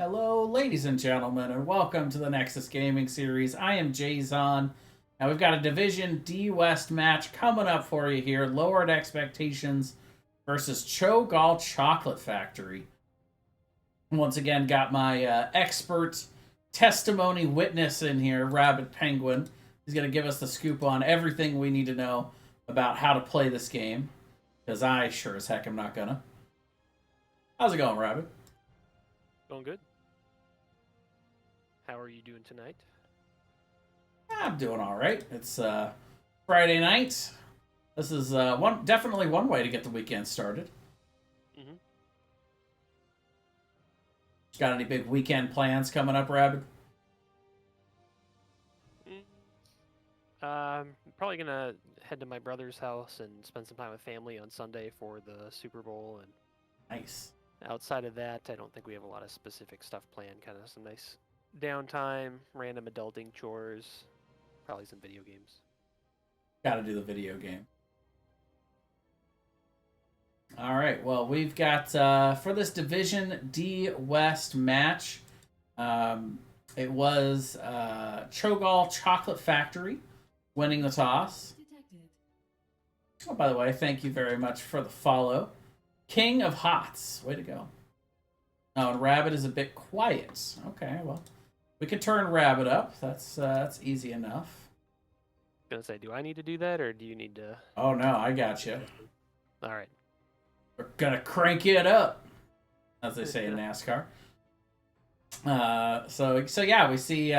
Hello, ladies and gentlemen, and welcome to the Nexus Gaming Series. I am Jay-Zon. Now, we've got a Division D West match coming up for you here. Lowered Expectations versus Chogall Chocolate Factory. Once again, got my expert testimony witness in here, Rabbit Penguin. He's going to give us the scoop on everything we need to know about how to play this game. Because I sure as heck am not gonna. How's it going, Rabbit? Going good. How are you doing tonight? I'm doing all right. It's Friday night. This is definitely one way to get the weekend started. Mm-hmm. Got any big weekend plans coming up, Rabbit? Probably gonna head to my brother's house and spend some time with family on Sunday for the Super Bowl. And Nice. outside of that, I don't think we have a lot of specific stuff planned. Kind of some nice downtime, random adulting chores, probably some video games. Got to do the video game. All right. Well, we've got for this Division D West match. It was Chogall Chocolate Factory winning the toss. Oh, by the way, thank you very much for the follow. King of Hots. Way to go. Oh, and Rabbit is a bit quiet. Okay, well, we can turn Rabbit up. That's easy enough. Gonna say, do I need to do that, or do you need to? Oh no, I got you. All right. We're gonna crank it up, as they say in NASCAR. So yeah, we see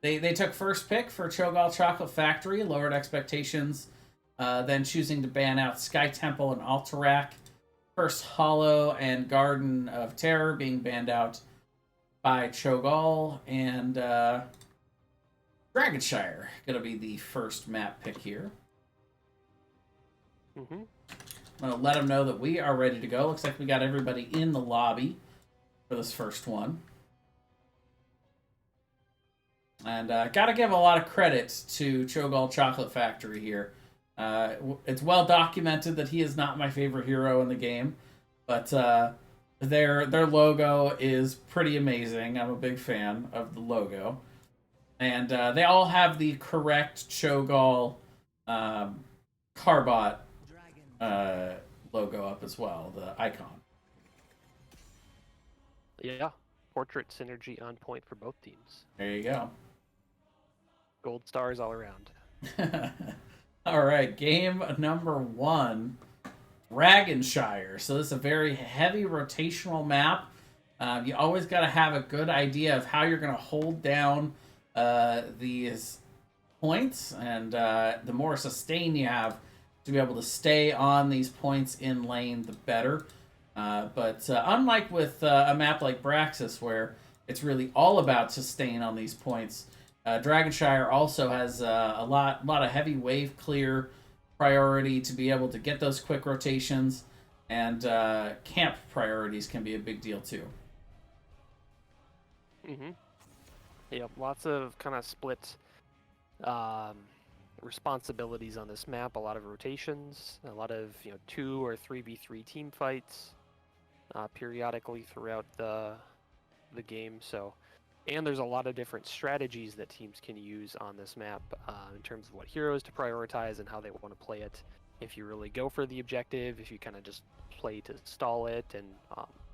they took first pick for Chogall Chocolate Factory, lowered expectations, then choosing to ban out Sky Temple and Alterac. First Hollow and Garden of Terror being banned out by Chogall, and Dragonshire gonna be the first map pick here. Mm-hmm. I'm gonna let them know that we are ready to go. Looks like we got everybody in the lobby for this first one. And gotta give a lot of credit to Chogall Chocolate Factory here. It's well documented that he is not my favorite hero in the game, but their logo is pretty amazing. I'm a big fan of the logo, and they all have the correct Chogall Carbot logo up as well, the icon. Yeah. Portrait synergy on point for both teams. There you go. Gold stars all around. All right, game number one, Dragonshire. So this is a very heavy rotational map. You always got to have a good idea of how you're going to hold down these points, and the more sustain you have to be able to stay on these points in lane, the better. But unlike with a map like Braxis, where it's really all about sustain on these points, Dragonshire also has a lot of heavy wave clear priority to be able to get those quick rotations, and camp priorities can be a big deal too. Mm-hmm. Yep, lots of kind of split responsibilities on this map. A lot of rotations, a lot of 2 or 3v3 team fights periodically throughout the game. So. And there's a lot of different strategies that teams can use on this map in terms of what heroes to prioritize and how they want to play it. If you really go for the objective, if you kind of just play to stall it and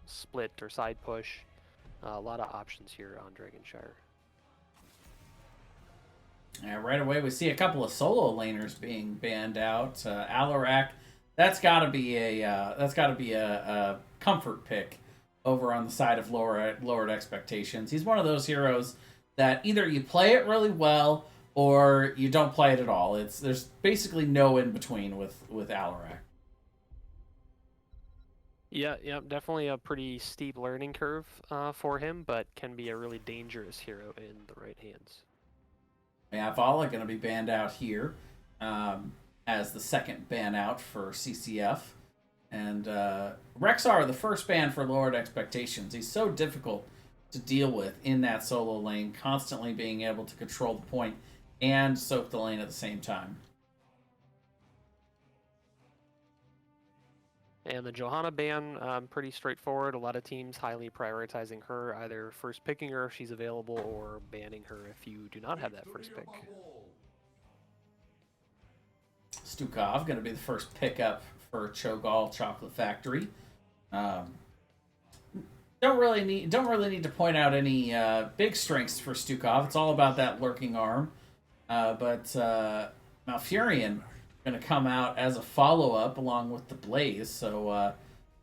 split or side push. A lot of options here on Dragonshire. Yeah, right away we see a couple of solo laners being banned out. Alarak, that's got to be a comfort pick over on the side of lowered expectations. He's one of those heroes that either you play it really well or you don't play it at all. There's basically no in between with Alarak. Yeah, definitely a pretty steep learning curve for him, but can be a really dangerous hero in the right hands. Yeah, Vala going to be banned out here as the second ban out for CCF. And Rexar, the first ban for lowered expectations. He's so difficult to deal with in that solo lane, constantly being able to control the point and soak the lane at the same time. And the Johanna ban, pretty straightforward. A lot of teams highly prioritizing her, either first picking her if she's available or banning her if you do not have that first pick. Stukov going to be the first pickup for Chogall Chocolate Factory. Um, don't really need to point out any big strengths for Stukov. It's all about that lurking arm. But Malfurion going to come out as a follow up along with the Blaze. So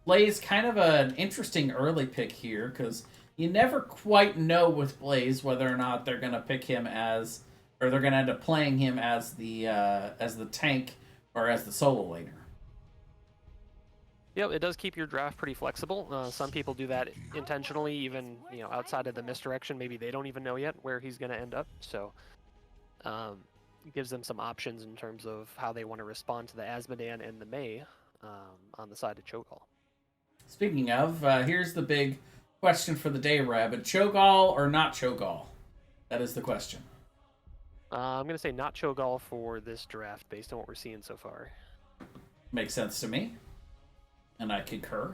Blaze kind of an interesting early pick here because you never quite know with Blaze whether or not they're going to pick him as, or they're going to end up playing him as the tank or as the solo laner. Yep, it does keep your draft pretty flexible. Some people do that intentionally, even outside of the misdirection. Maybe they don't even know yet where he's going to end up. So it gives them some options in terms of how they want to respond to the Asmodan and the Mei on the side of Chogall. Speaking of, here's the big question for the day, Rabbit. Chogall or not Chogall? That is the question. I'm going to say not Chogall for this draft based on what we're seeing so far. Makes sense to me. And I concur.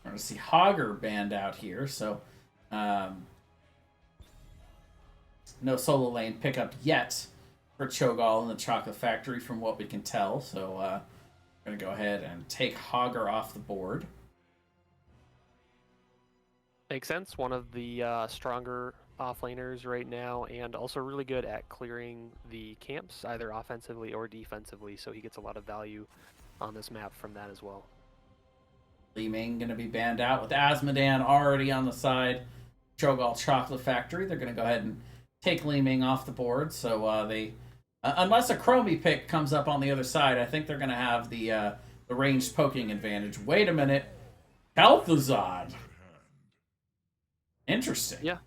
We're going to see Hogger banned out here, so no solo lane pickup yet for Chogall in the Chocolate Factory from what we can tell. So we're going to go ahead and take Hogger off the board. Makes sense. One of the stronger offlaners right now, and also really good at clearing the camps, either offensively or defensively, so he gets a lot of value on this map from that as well. Li Ming going to be banned out with Asmodan already on the side. Chogall Chocolate Factory, they're going to go ahead and take Li Ming off the board, so they, unless a Chromie pick comes up on the other side, I think they're going to have the ranged poking advantage. Wait a minute. Balthazar. Interesting. Yeah.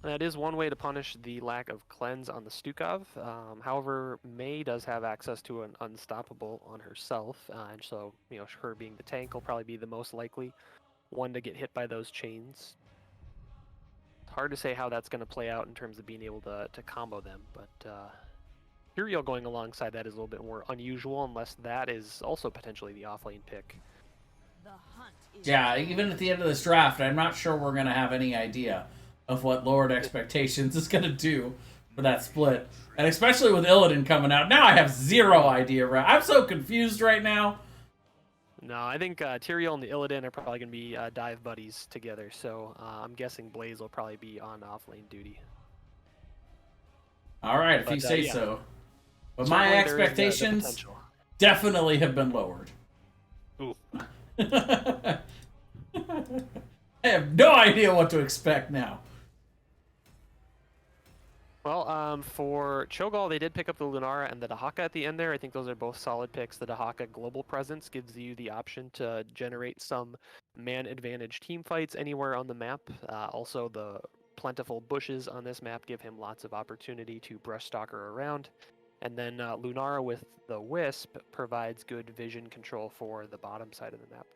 That is one way to punish the lack of cleanse on the Stukov. However, Mei does have access to an unstoppable on herself, and so her being the tank will probably be the most likely one to get hit by those chains. It's hard to say how that's going to play out in terms of being able to combo them, but Uriel going alongside that is a little bit more unusual, unless that is also potentially the offlane pick. Yeah, even at the end of this draft, I'm not sure we're going to have any idea of what Lowered Expectations is going to do for that split. And especially with Illidan coming out. Now I have zero idea. I'm so confused right now. No, I think Tyrael and the Illidan are probably going to be dive buddies together. So I'm guessing Blaze will probably be on offlane duty. All right, if you say so. But my expectations definitely have been lowered. Ooh. I have no idea what to expect now. Well, for Chogall, they did pick up the Lunara and the Dahaka at the end there. I think those are both solid picks. The Dahaka global presence gives you the option to generate some man advantage team fights anywhere on the map. Also, the plentiful bushes on this map give him lots of opportunity to brush stalker around. And then Lunara with the Wisp provides good vision control for the bottom side of the map.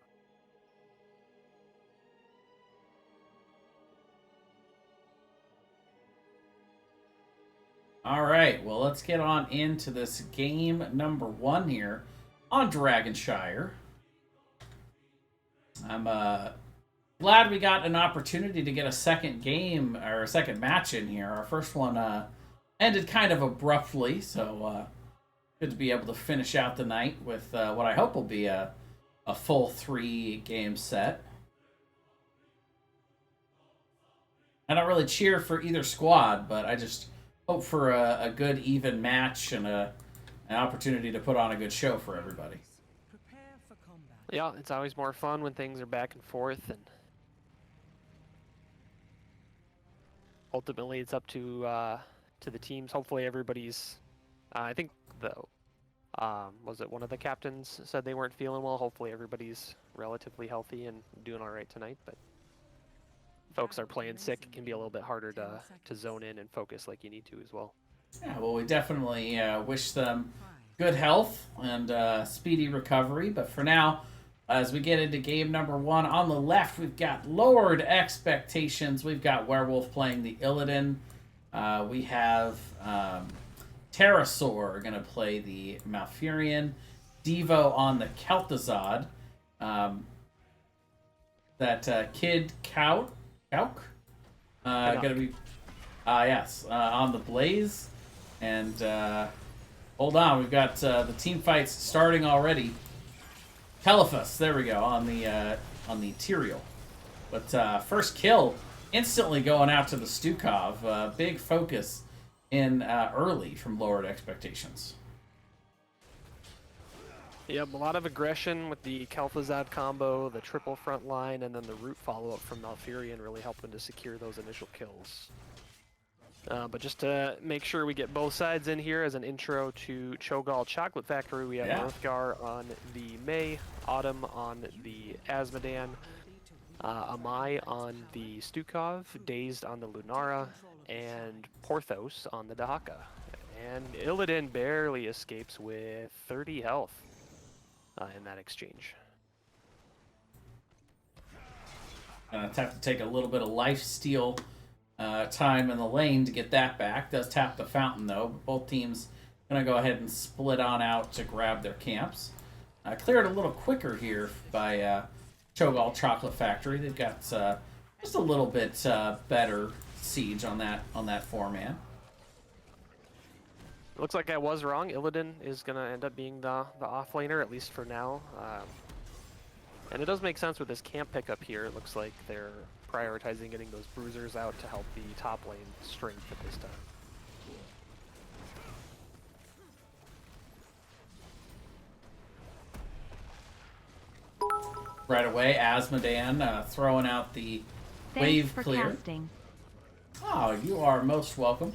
All right, well, let's get on into this game number 1 here on Dragonshire. I'm glad we got an opportunity to get a second game, or a second match in here. Our first one ended kind of abruptly, so good to be able to finish out the night with what I hope will be a full 3-game set. I don't really cheer for either squad, but I just hope for a good, even match and an opportunity to put on a good show for everybody. Yeah, it's always more fun when things are back and forth, and ultimately it's up to the teams. Hopefully everybody's. I think was it one of the captains said they weren't feeling well. Hopefully everybody's relatively healthy and doing all right tonight, but folks are playing sick, it can be a little bit harder to zone in and focus like you need to as well. Yeah, well, we definitely wish them good health and speedy recovery. But for now, as we get into game number 1, on the left, we've got Lowered Expectations. We've got Werewolf playing the Illidan. We have Pterosaur going to play the Malfurion. Devo on the Kel'Thuzad. That Kid Kauk gonna be yes on the Blaze, and hold on, we've got the team fights starting already. Telephus, there we go on the Tyrael, but first kill instantly going out to the Stukov. Big focus in early from Lowered Expectations. Yep, a lot of aggression with the Kel'Thuzad combo, the triple front line, and then the root follow-up from Malfurion really helping to secure those initial kills. But just to make sure we get both sides in here as an intro to Chogall Chocolate Factory, we have Northgar on the May, Autumn on the Azmodan, Amai on the Stukov, Dazed on the Lunara, and Porthos on the Dahaka. And Illidan barely escapes with 30 health in that exchange. Gonna have to take a little bit of life steal time in the lane to get that back. Does tap the fountain though. But both teams gonna go ahead and split on out to grab their camps. Cleared a little quicker here by Chogall Chocolate Factory. They've got just a little bit better siege on that 4-man. Looks like I was wrong. Illidan is going to end up being the offlaner, at least for now. And it does make sense with this camp pickup here. It looks like they're prioritizing getting those bruisers out to help the top lane strength at this time. Right away, Azmodan throwing out the wave clear. Casting. Oh, you are most welcome.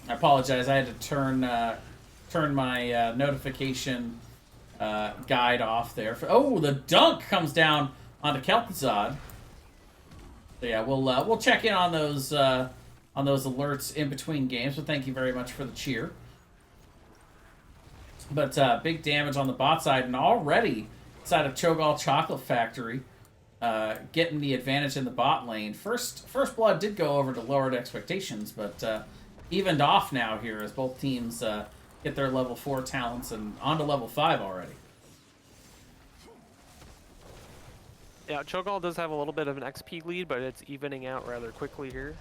I apologize. I had to turn my notification guide off there. Oh, the dunk comes down onto Kel'Thuzad. So yeah, we'll check in on those alerts in between games. But thank you very much for the cheer. But big damage on the bot side, and already side of Chogall Chocolate Factory getting the advantage in the bot lane. First blood did go over to Lowered Expectations, but evened off now here as both teams get their level 4 talents and onto level 5 already. Yeah, Chogall does have a little bit of an XP lead, but it's evening out rather quickly here.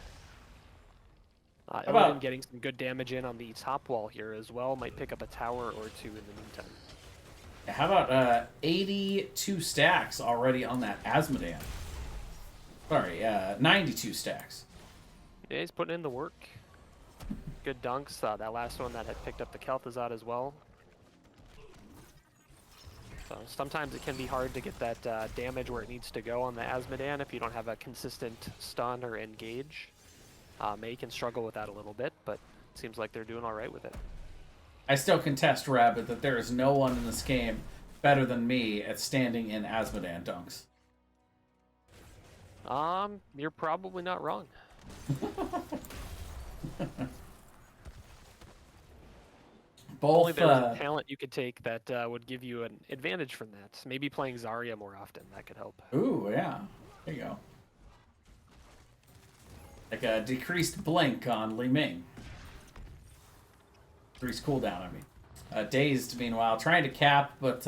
Illidan getting some good damage in on the top wall here as well. Might pick up a tower or two in the meantime. How about 82 stacks already on that Azmodan? Sorry, 92 stacks. Yeah, he's putting in the work. Good dunks. That last one that had picked up the Kel'Thuzad as well. So sometimes it can be hard to get that damage where it needs to go on the Azmodan if you don't have a consistent stun or engage. May can struggle with that a little bit, but it seems like they're doing all right with it. I still contest, Rabbit, that there is no one in this game better than me at standing in Azmodan dunks. You're probably not wrong. Only there was a talent you could take that would give you an advantage from that. Maybe playing Zarya more often, that could help. Ooh, yeah. There you go. Like a decreased blink on Li Ming. Decreased cooldown, I mean. Dazed, meanwhile, trying to cap, but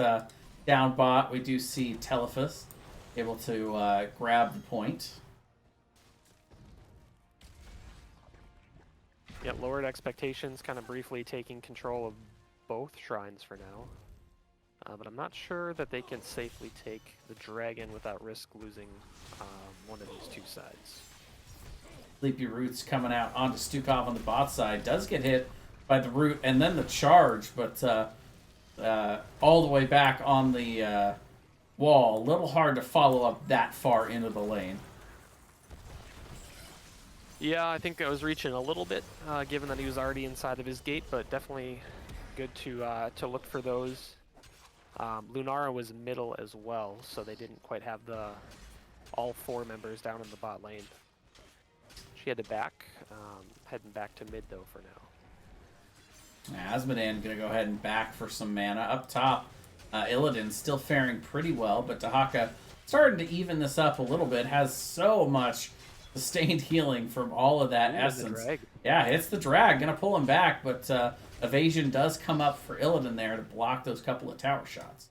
down bot, we do see Telephus able to grab the point. Yeah, Lowered Expectations kind of briefly taking control of both shrines for now. But I'm not sure that they can safely take the dragon without risk losing one of these two sides. Sleepy Roots coming out onto Stukov on the bot side. Does get hit by the root and then the charge, but all the way back on the wall. A little hard to follow up that far into the lane. Yeah, I think I was reaching a little bit, given that he was already inside of his gate, but definitely good to look for those. Lunara was middle as well, so they didn't quite have all 4 members down in the bot lane. She had to back, heading back to mid though for now. Azmodan gonna go ahead and back for some mana up top. Illidan still faring pretty well, but Dahaka starting to even this up a little bit. Has so much sustained healing from all of that essence. Drag. Yeah, hits the drag. Gonna pull him back, but evasion does come up for Illidan there to block those couple of tower shots.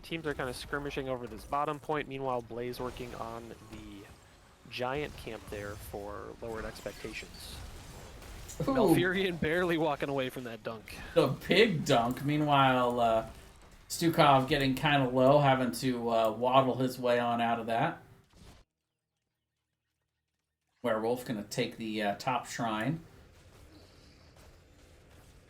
Teams are kind of skirmishing over this bottom point. Meanwhile, Blaze working on the giant camp there for lowered expectations. Ooh. Malfurion barely walking away from that dunk. The big dunk. Meanwhile, Stukov getting kind of low, having to waddle his way on out of that. Werewolf going to take the top shrine.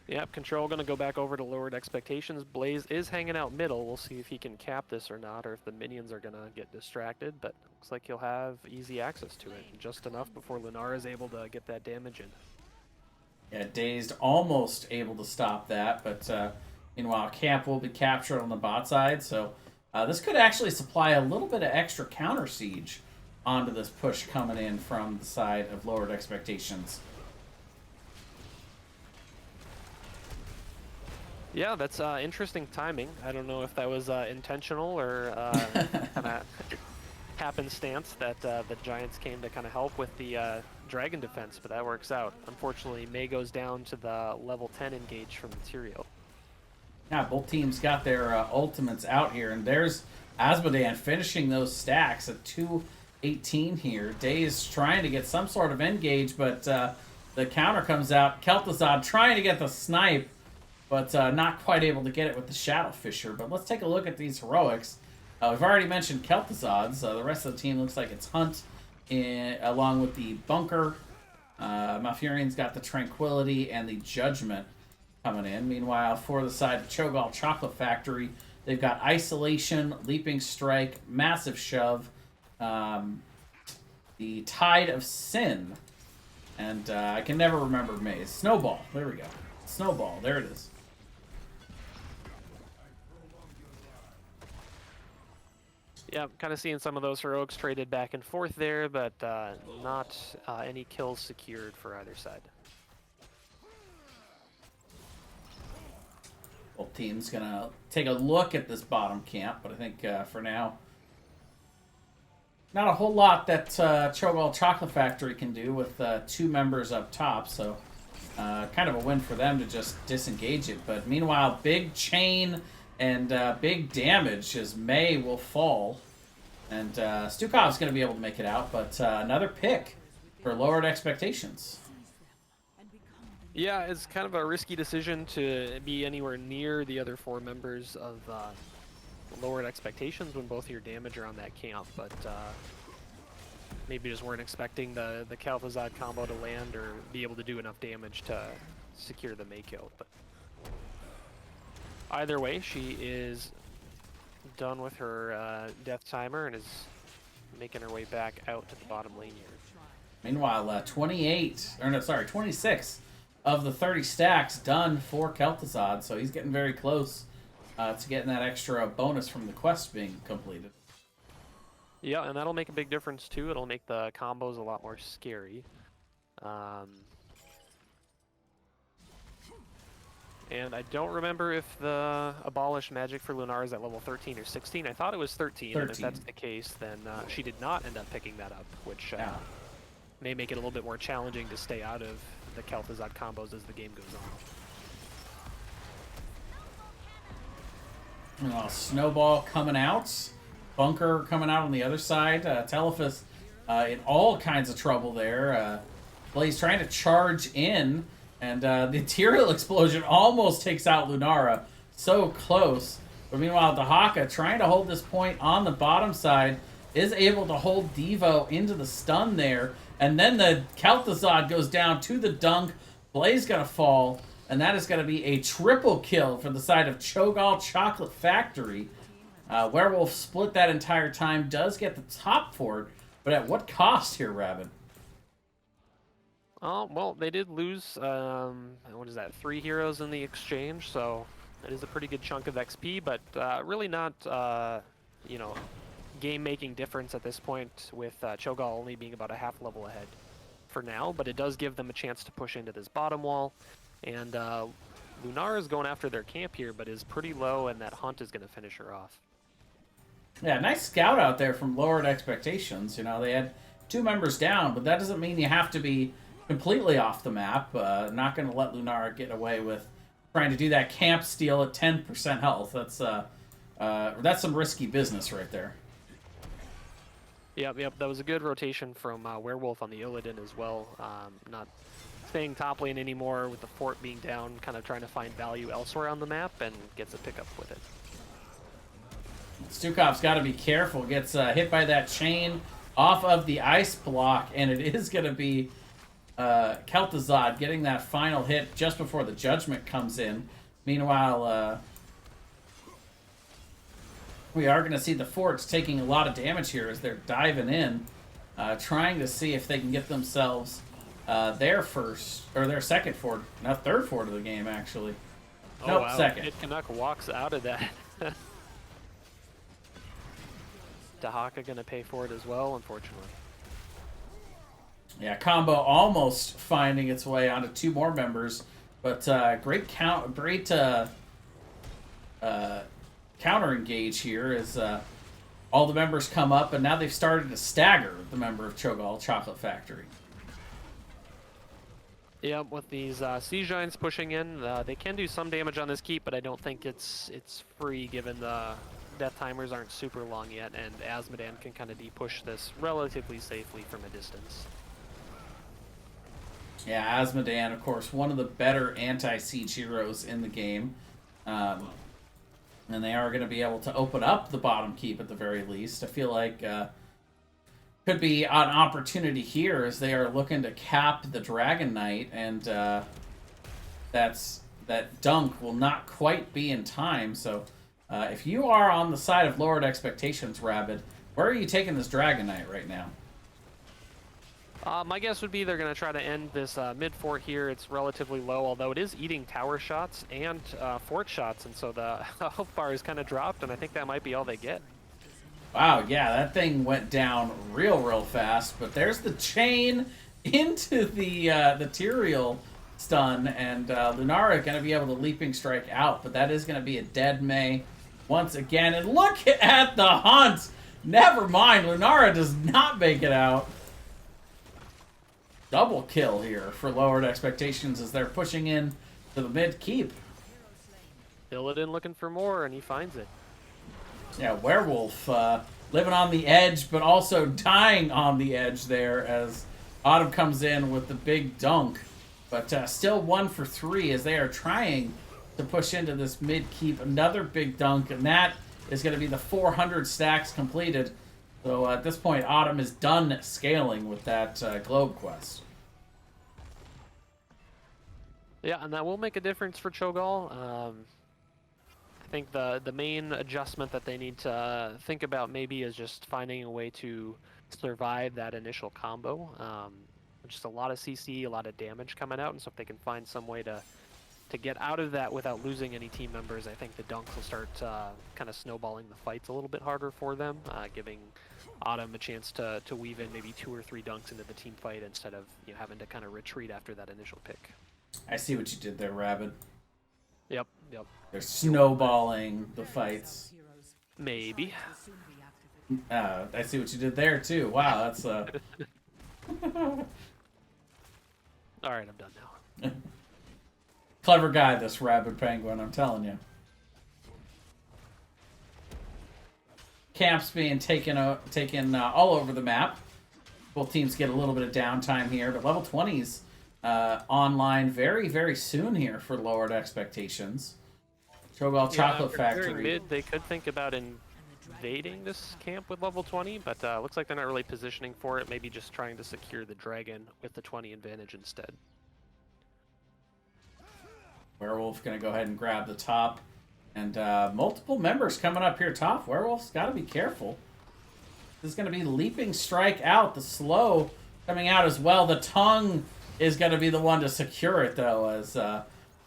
Yep, Control going to go back over to lowered expectations. Blaze is hanging out middle. We'll see if he can cap this or not, or if the minions are going to get distracted, but looks like he'll have easy access to it. Just enough before Lunara is able to get that damage in. Yeah, Dazed almost able to stop that, but meanwhile, camp will be captured on the bot side, so this could actually supply a little bit of extra counter siege onto this push coming in from the side of lowered expectations. Yeah, that's interesting timing. I don't know if that was intentional or kind of happenstance that the Giants came to kind of help with the Dragon defense, but that works out. Unfortunately, Mei goes down to the level 10 engage from Material. Yeah, both teams got their ultimates out here, and there's Asmodean finishing those stacks at 218 here. Daze trying to get some sort of engage, but the counter comes out. Kel'Thuzad trying to get the snipe, but not quite able to get it with the Shadow Fisher. But let's take a look at these heroics. We've already mentioned Kel'Thuzad's. The rest of the team looks like it's Hunt along with the Bunker. Malfurion's got the Tranquility and the Judgment coming in. Meanwhile, for the side of Chogall Chocolate Factory, they've got Isolation, Leaping Strike, Massive Shove, the Tide of Sin, and I can never remember Maze. Snowball. There we go. Snowball. There it is. Yeah, kind of seeing some of those heroics traded back and forth there, but not any kills secured for either side. Both teams gonna take a look at this bottom camp, but I think for now, not a whole lot that Chogall Chocolate Factory can do with two members up top, so kind of a win for them to just disengage it. But meanwhile, big chain and big damage as Mei will fall. And Stukov's going to be able to make it out, but another pick for lowered expectations. Yeah, it's kind of a risky decision to be anywhere near the other four members of lowered expectations when both your damage are on that camp, but maybe just weren't expecting the Kel'Thuzad combo to land or be able to do enough damage to secure the Mei kill. But either way, she is done with her death timer and is making her way back out to the bottom lane here. Meanwhile, 26 of the 30 stacks done for Kel'Thuzad, so he's getting very close to getting that extra bonus from the quest being completed. Yeah, and that'll make a big difference too. It'll make the combos a lot more scary. And I don't remember if the Abolish Magic for Lunar is at level 13 or 16. I thought it was 13, and if that's the case, then she did not end up picking that up, which may make it a little bit more challenging to stay out of the Kel'Thuzad combos as the game goes on. Snowball coming out. Bunker coming out on the other side. Telephus in all kinds of trouble there. Blaze trying to charge in, and the Ethereal Explosion almost takes out Lunara. So close. But meanwhile, Dahaka trying to hold this point on the bottom side is able to hold Devo into the stun there. And then the Kel'Thuzad goes down to the dunk. Blaze gonna fall. And that is gonna be a triple kill for the side of Chogall Chocolate Factory. Werewolf split that entire time. Does get the top for it. But at what cost here, Rabbit? Well, they did lose, what is that, 3 heroes in the exchange, so it is a pretty good chunk of XP, but really not, you know, game-making difference at this point, with Chogall only being about a half level ahead for now, but it does give them a chance to push into this bottom wall, and Lunar is going after their camp here, but is pretty low, and that Hunt is going to finish her off. Yeah, nice scout out there from lowered expectations. You know, they had 2 members down, but that doesn't mean you have to be completely off the map. Not going to let Lunara get away with trying to do that camp steal at 10% health. That's some risky business right there. Yep, that was a good rotation from Werewolf on the Illidan as well. Not staying top lane anymore with the fort being down, kind of trying to find value elsewhere on the map, and gets a pickup with it. Stukov's got to be careful. Gets hit by that chain off of the ice block, and it is going to be Kel'Thuzad getting that final hit just before the judgment comes in. Meanwhile, we are going to see the forts taking a lot of damage here as they're diving in, trying to see if they can get themselves their second fort, not third fort of the game, actually. Oh, nope, wow. second. Canuck walks out of that. Dahaka going to pay for it as well, unfortunately. Yeah, combo almost finding its way onto 2 more members, but great counter engage here as all the members come up, and now they've started to stagger the member of Chogall Chocolate Factory. Yeah, with these Sea Giants pushing in, they can do some damage on this keep, but I don't think it's free given the death timers aren't super long yet, and Azmodan can kind of de-push this relatively safely from a distance. Yeah, Azmodan, of course, one of the better anti-siege heroes in the game. And they are going to be able to open up the bottom keep at the very least. I feel like could be an opportunity here as they are looking to cap the Dragon Knight, and that dunk will not quite be in time. So if you are on the side of lowered expectations, Rabid, where are you taking this Dragon Knight right now? My guess would be they're going to try to end this mid fort here. It's relatively low, although it is eating tower shots and fort shots, and so the health bar is kind of dropped, and I think that might be all they get. Wow, yeah, that thing went down real fast, but there's the chain into the Tyrael stun, and Lunara going to be able to leaping strike out, but that is going to be a dead May once again, and look at the hunt! Never mind, Lunara does not make it out. Double kill here for lowered expectations as they're pushing in to the mid keep. Illidan looking for more, and he finds it. Yeah, Werewolf living on the edge, but also dying on the edge there as Autumn comes in with the big dunk. But still 1 for 3 as they are trying to push into this mid keep. Another big dunk, and that is going to be the 400 stacks completed. So at this point, Autumn is done scaling with that Globe quest. Yeah, and that will make a difference for Chogall. I think the main adjustment that they need to think about maybe is just finding a way to survive that initial combo. Just a lot of CC, a lot of damage coming out, and so if they can find some way to get out of that without losing any team members, I think the dunks will start kind of snowballing the fights a little bit harder for them, giving Autumn a chance to weave in maybe 2 or 3 dunks into the team fight instead of having to kind of retreat after that initial pick. I see what you did there, Rabid. Yep. They're snowballing the fights. Maybe. I see what you did there, too. Wow, that's... All right, I'm done now. Clever guy, this Rabid Penguin, I'm telling you. Camps being taken all over the map. Both teams get a little bit of downtime here, but level 20s online very soon here for lowered expectations. Chogall Chocolate Factory. Mid, they could think about invading this camp with level 20, but looks like they're not really positioning for it. Maybe just trying to secure the dragon with the 20 advantage instead. Werewolf going to go ahead and grab the top. And multiple members coming up here top. Werewolf's got to be careful. This is going to be leaping strike out. The slow coming out as well. The tongue is going to be the one to secure it, though, as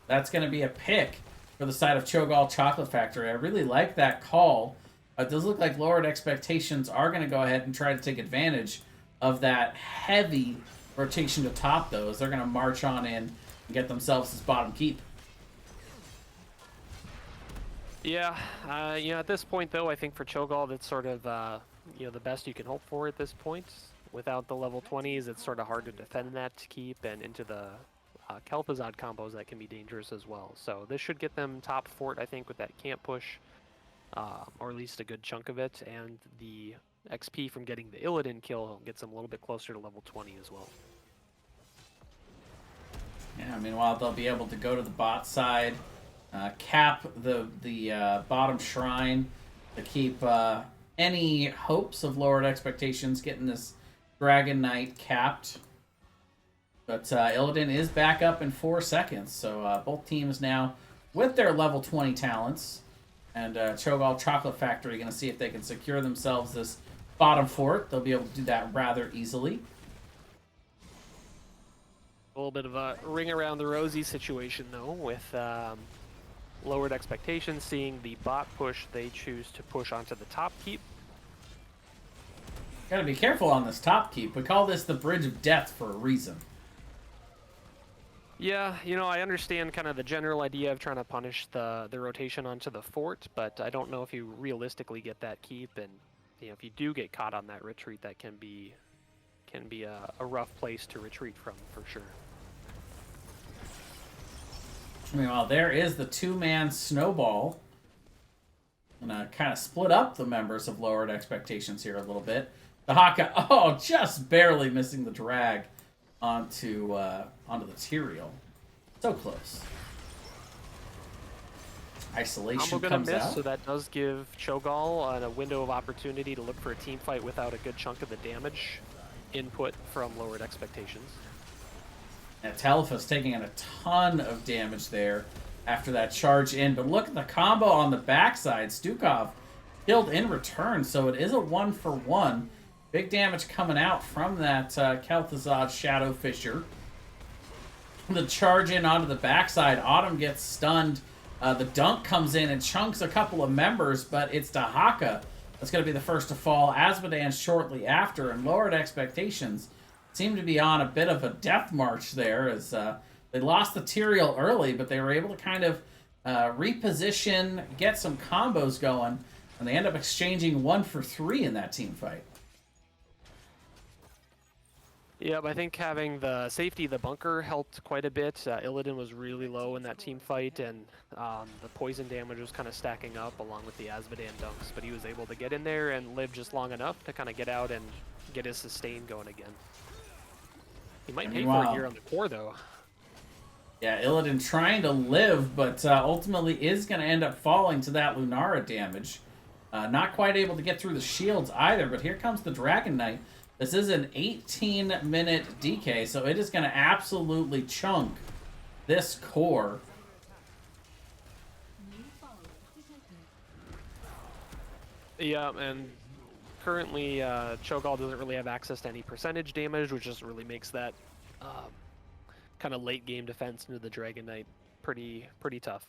that's going to be a pick for the side of Chogall Chocolate Factory. I really like that call. It does look like lowered expectations are going to go ahead and try to take advantage of that heavy rotation to top, though, as they're going to march on in and get themselves this bottom keep. Yeah, at this point, though, I think for Chogall, that's sort of, the best you can hope for at this point. without the level 20s, it's sort of hard to defend that to keep, and into the Kel'Thuzad combos that can be dangerous as well. So this should get them top fort, I think, with that camp push, or at least a good chunk of it, and the XP from getting the Illidan kill gets them a little bit closer to level 20 as well. Yeah, meanwhile, they'll be able to go to the bot side, cap the bottom shrine to keep any hopes of lowered expectations getting this Dragon Knight capped. But Illidan is back up in 4 seconds, so both teams now with their level 20 talents. And Chogall Chocolate Factory going to see if they can secure themselves this bottom fort. They'll be able to do that rather easily. A little bit of a ring around the rosy situation, though, with lowered expectations. Seeing the bot push, they choose to push onto the top keep. Gotta be careful on this top keep. We call this the Bridge of Death for a reason. Yeah, you know, I understand kind of the general idea of trying to punish the rotation onto the fort, but I don't know if you realistically get that keep, and you know, if you do get caught on that retreat, that can be a rough place to retreat from, for sure. Meanwhile, there is the 2-man snowball. Gonna kind of split up the members of lowered expectations here a little bit. The Haka, oh, just barely missing the drag onto the Tyrael. So close. Isolation I'm comes gonna miss, out. so that does give Chogall a window of opportunity to look for a team fight without a good chunk of the damage input from lowered expectations. Yeah, Telephus taking in a ton of damage there after that charge in. But look at the combo on the backside. Stukov killed in return, so it is a 1-for-1. Big damage coming out from that Kel'Thuzad Shadow Fisher. The charge in onto the backside. Autumn gets stunned. The dunk comes in and chunks a couple of members, but it's Dahaka that's going to be the first to fall. Azmodan shortly after, and lowered expectations seem to be on a bit of a death march there, as they lost the Tyrael early, but they were able to kind of reposition, get some combos going, and they end up exchanging 1-for-3 in that team fight. Yep, I think having the safety of the bunker helped quite a bit. Illidan was really low in that team fight, and the poison damage was kind of stacking up along with the Azmodan dunks, but he was able to get in there and live just long enough to kind of get out and get his sustain going again. He might pay for it here on the core, though. Yeah, Illidan trying to live, but ultimately is going to end up falling to that Lunara damage. Not quite able to get through the shields either, but here comes the Dragon Knight. This is an 18-minute DK, so it is going to absolutely chunk this core. Yeah, and currently Chogall doesn't really have access to any percentage damage, which just really makes that kind of late game defense into the Dragon Knight pretty tough.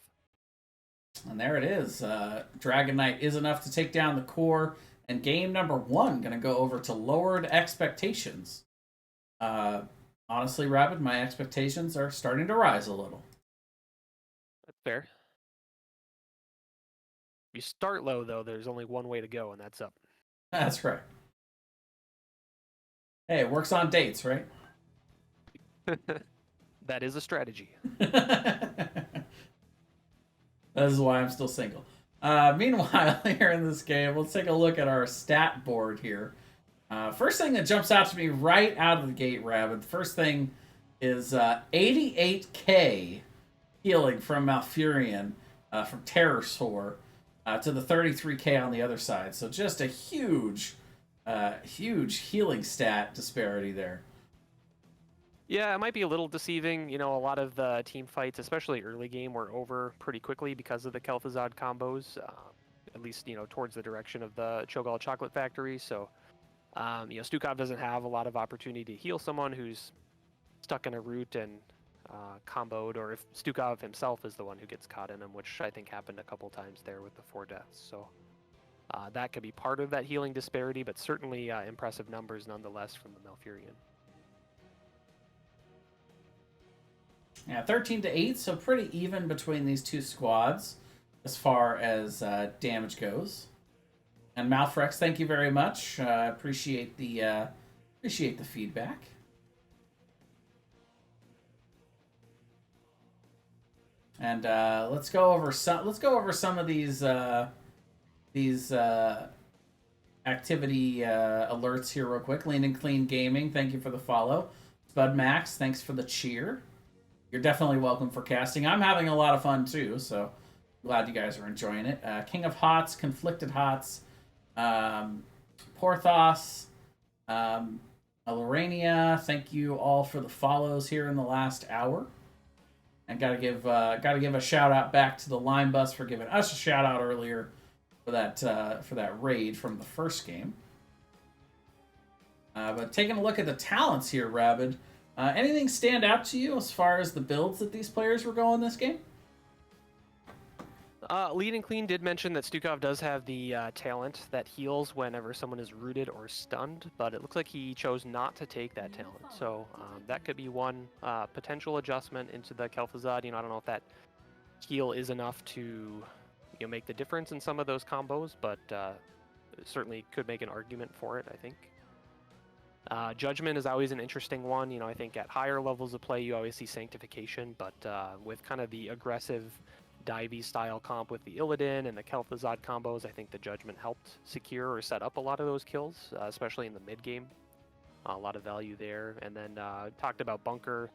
And there it is. Dragon Knight is enough to take down the core. And game number 1 going to go over to lowered expectations. Honestly, Rabbit, my expectations are starting to rise a little. That's fair. If you start low, though, there's only one way to go, and that's up. That's right. Hey, it works on dates, right? That is a strategy. That is why I'm still single. Meanwhile, here in this game, let's take a look at our stat board here. First thing that jumps out to me right out of the gate, Rabbit, first thing is 88k healing from Malfurion, from Terrorsaur, to the 33k on the other side. So just a huge healing stat disparity there. Yeah, it might be a little deceiving. You know, a lot of the team fights, especially early game, were over pretty quickly because of the Kel'Thuzad combos, at least, you know, towards the direction of the Chogall Chocolate Factory. So, you know, Stukov doesn't have a lot of opportunity to heal someone who's stuck in a root and comboed, or if Stukov himself is the one who gets caught in him, which I think happened a couple times there with the 4 deaths. So that could be part of that healing disparity, but certainly impressive numbers nonetheless from the Malfurion. Yeah, 13-8, so pretty even between these two squads as far as damage goes. And Malfrex, thank you very much. Appreciate the Appreciate the feedback. And let's go over some of these activity alerts here real quick. Lean and Clean Gaming, thank you for the follow. Spud Max, thanks for the cheer. You're definitely welcome for casting. I'm having a lot of fun too, so glad you guys are enjoying it. King of Hots, Conflicted Hots, Porthos, Lorania, thank you all for the follows here in the last hour. And gotta give a shout out back to the Lime Bus for giving us a shout out earlier for that raid from the first game. But taking a look at the talents here, Rabid, anything stand out to you as far as the builds that these players were going this game? Lead and Clean did mention that Stukov does have the talent that heals whenever someone is rooted or stunned, but it looks like he chose not to take that talent. So that could be one potential adjustment into the Kel'Thuzad. I don't know if that heal is enough to make the difference in some of those combos, but certainly could make an argument for it, I think. Judgment is always an interesting one. I think at higher levels of play, you always see Sanctification, but with kind of the aggressive divey style comp with the Illidan and the Kel'Thuzad combos, I think the Judgment helped secure or set up a lot of those kills, especially in the mid game. A lot of value there. And then talked about Bunker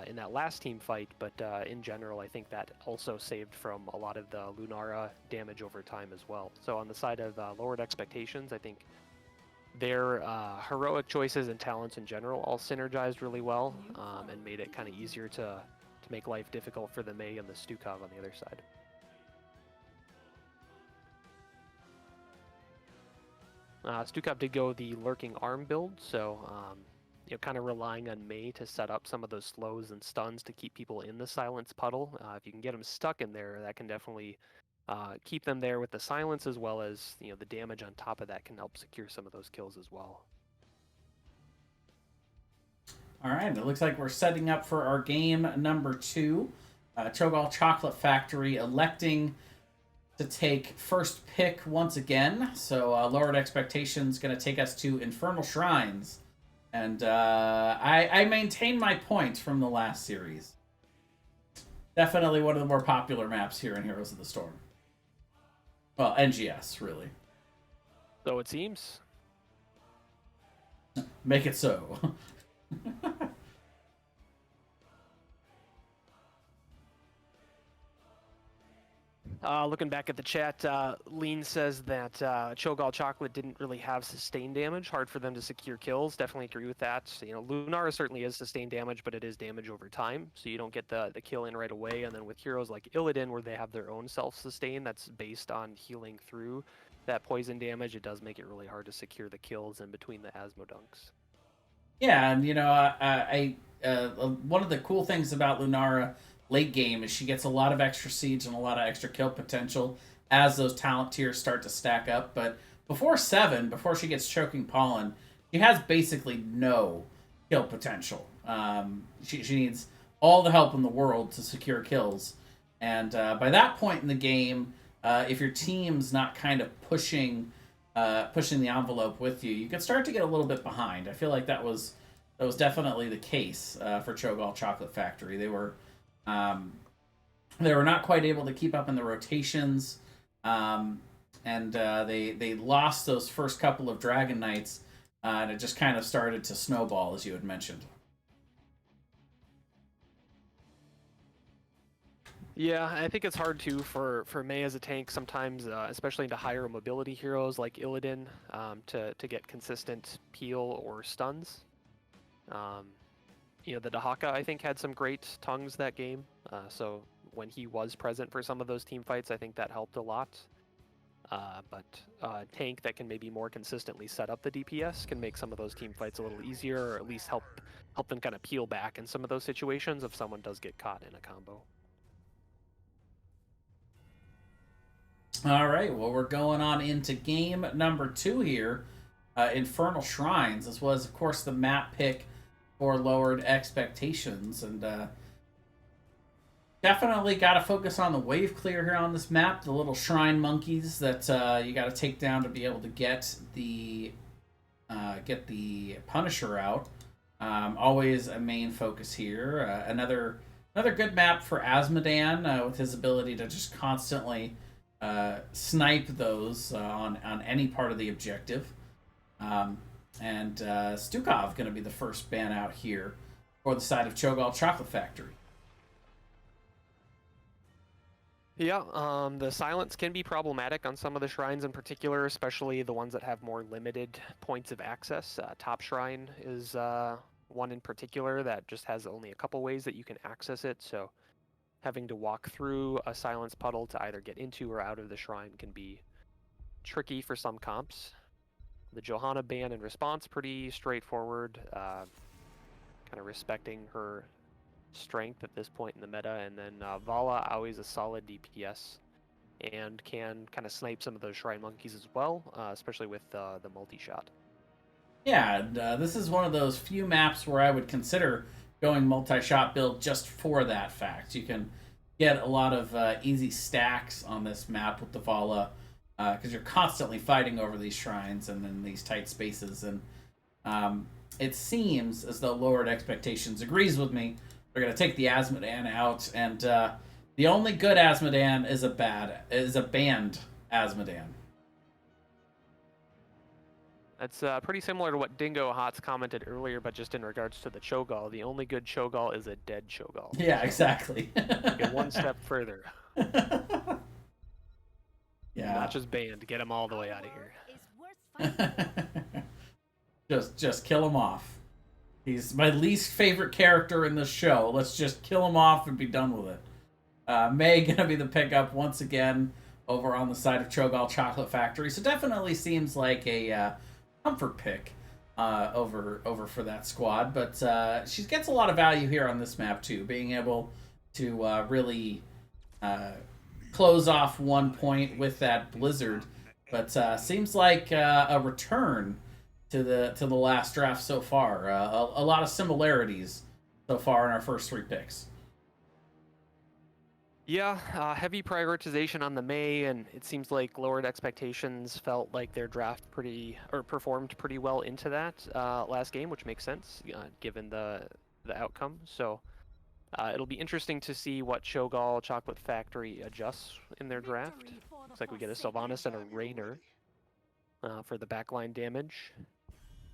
in that last team fight, but in general, I think that also saved from a lot of the Lunara damage over time as well. So on the side of lowered expectations, I think their heroic choices and talents in general all synergized really well and made it kind of easier to make life difficult for the Mei and the Stukov on the other side. Stukov did go the Lurking Arm build, so kind of relying on Mei to set up some of those slows and stuns to keep people in the silence puddle. If you can get them stuck in there, that can definitely keep them there with the silence, as well as the damage on top of that can help secure some of those kills as well. All right, it looks like we're setting up for our game number 2. Chogall Chocolate Factory electing to take first pick once again. So lowered expectations going to take us to Infernal Shrines. And I maintain my points from the last series. Definitely one of the more popular maps here in Heroes of the Storm. Well, NGS, really. So it seems. Make it so. Looking back at the chat, Lean says that Chogall Chocolate didn't really have sustained damage. Hard for them to secure kills. Definitely agree with that. Lunara certainly is sustained damage, but it is damage over time, so you don't get the kill in right away. And then with heroes like Illidan, where they have their own self-sustain that's based on healing through that poison damage, it does make it really hard to secure the kills in between the Asmodunks. Yeah, and one of the cool things about Lunara late game is she gets a lot of extra siege and a lot of extra kill potential as those talent tiers start to stack up. But before 7, before she gets Choking Pollen, she has basically no kill potential. She needs all the help in the world to secure kills. And by that point in the game, if your team's not kind of pushing the envelope with you, you could start to get a little bit behind. I feel like that was definitely the case for Chogall Chocolate Factory. They were not quite able to keep up in the rotations, and they lost those first couple of Dragon Knights, and it just kind of started to snowball, as you had mentioned. Yeah, I think it's hard too for Mei as a tank sometimes, especially into higher mobility heroes like Illidan, to get consistent peel or stuns. The Dahaka, I think, had some great tongues that game. So when he was present for some of those team fights, I think that helped a lot. But tank that can maybe more consistently set up the DPS can make some of those team fights a little easier, or at least help them kind of peel back in some of those situations if someone does get caught in a combo. All right, well, we're going on into game number 2 here, Infernal Shrines. This was, of course, the map pick for lowered expectations, and definitely got to focus on the wave clear here on this map, the little shrine monkeys that you got to take down to be able to get the get the Punisher out. Always a main focus here. Another good map for Asmodan with his ability to just constantly snipe those on any part of the objective. And Stukov going to be the first ban out here for the side of Chogall Chocolate Factory. Yeah, the silence can be problematic on some of the shrines in particular, especially the ones that have more limited points of access. Top Shrine is one in particular that just has only a couple ways that you can access it, so having to walk through a silence puddle to either get into or out of the shrine can be tricky for some comps. The Johanna ban in response, pretty straightforward, kind of respecting her strength at this point in the meta, and then Vala, always a solid DPS and can kind of snipe some of those Shrine Monkeys as well, especially with the multi-shot. Yeah, and this is one of those few maps where I would consider going multi-shot build just for that fact. You can get a lot of easy stacks on this map with the Vala because you're constantly fighting over these shrines and in these tight spaces. And it seems as though Lowered Expectations agrees with me. They're going to take the Asmodan out, and the only good Asmodan is a banned Asmodan. That's pretty similar to what Dingo Hots commented earlier, but just in regards to the Chogall. The only good Chogall is a dead Chogall. Yeah, exactly. Get one step further. Yeah. Not just banned. Get him all the way out of here. just kill him off. He's my least favorite character in this show. Let's just kill him off and be done with it. May gonna be the pickup once again over on the side of Chogall Chocolate Factory. So definitely seems like a comfort pick over for that squad. But she gets a lot of value here on this map too, being able to really close off one point with that Blizzard. But seems like a return to the last draft so far. A lot of similarities so far in our first three picks. Yeah, heavy prioritization on the May, and it seems like Lowered Expectations felt like their draft performed pretty well into that last game, which makes sense given the outcome. So it'll be interesting to see what Chogall Chocolate Factory adjusts in their draft. Looks like we get a Sylvanas and a Raynor for the backline damage.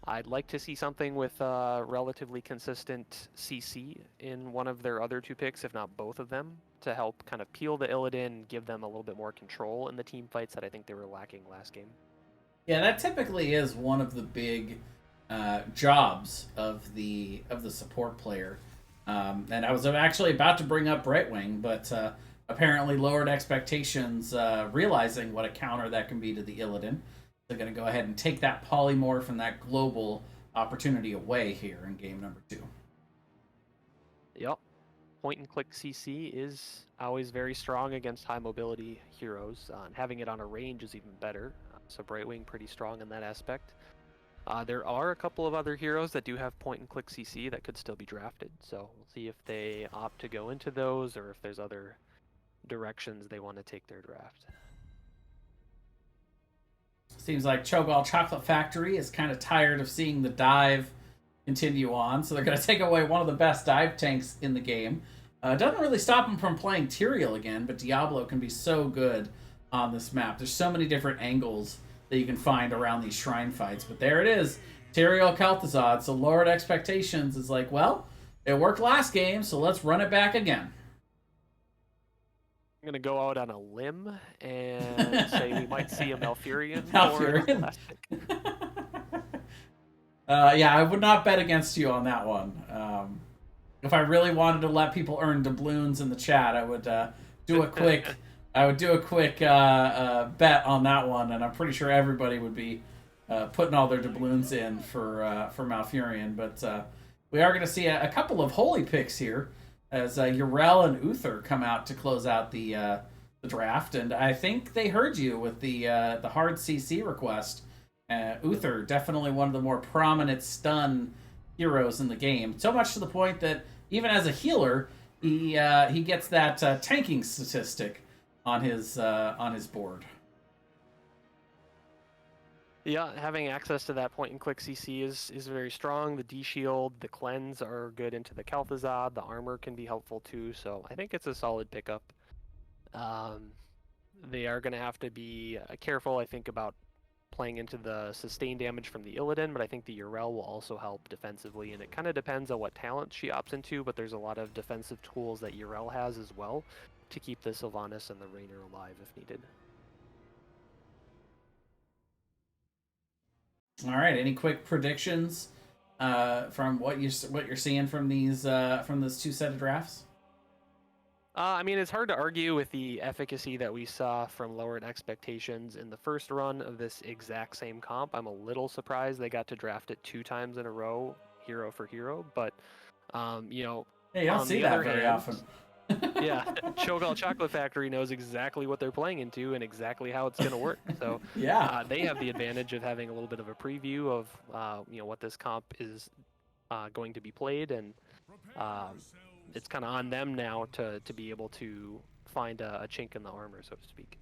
I'd like to see something with relatively consistent CC in one of their other two picks, if not both of them, to help kind of peel the Illidan, give them a little bit more control in the team fights that I think they were lacking last game. Yeah, that typically is one of the big jobs of the support player. And I was actually about to bring up Brightwing, but apparently Lowered Expectations, realizing what a counter that can be to the Illidan, they're going to go ahead and take that polymorph and that global opportunity away here in game number 2. Yep. Point and click CC is always very strong against high mobility heroes. And having it on a range is even better. So Brightwing pretty strong in that aspect. There are a couple of other heroes that do have point and click CC that could still be drafted. So we'll see if they opt to go into those or if there's other directions they want to take their draft. Seems like Chogall Chocolate Factory is kind of tired of seeing the dive continue on, so they're going to take away one of the best dive tanks in the game. Doesn't really stop them from playing Tyrael again, but Diablo can be so good on this map. There's so many different angles that you can find around these shrine fights, but there it is, Tyrael Kel'Thuzad. So Lowered Expectations is like, well, it worked last game, so let's run it back again. I'm going to go out on a limb and say we might see a Malfurion. Malfurion? Yeah, I would not bet against you on that one. If I really wanted to let people earn doubloons in the chat, I would do a quick bet on that one, and I'm pretty sure everybody would be putting all their doubloons in for Malfurion. But we are going to see a couple of holy picks here, as Yrel and Uther come out to close out the draft, and I think they heard you with the hard CC request. Uther, definitely one of the more prominent stun heroes in the game, so much to the point that even as a healer, he gets that tanking statistic on his board. Yeah, having access to that point-and-click CC is very strong. The D-Shield, the Cleanse are good into the Kel'Thuzad. The armor can be helpful too, so I think it's a solid pickup. Um, they are going to have to be careful, I think, about playing into the sustained damage from the Illidan, but I think the Yrel will also help defensively, and it kind of depends on what talent she opts into, but there's a lot of defensive tools that Yrel has as well to keep the Sylvanas and the Raynor alive if needed. All right. Any quick predictions from what you're seeing from those two set of drafts? I mean, it's hard to argue with the efficacy that we saw from lowered expectations in the first run of this exact same comp. I'm a little surprised they got to draft it 2 times in a row, hero for hero, but you know, Yeah, you don't on see the that other very hand, often. yeah, Chogall Chocolate Factory knows exactly what they're playing into and exactly how it's going to work. So Yeah. they have the advantage of having a little bit of a preview of you know, what this comp is going to be played, and it's kind of on them now to be able to find a chink in the armor, so to speak.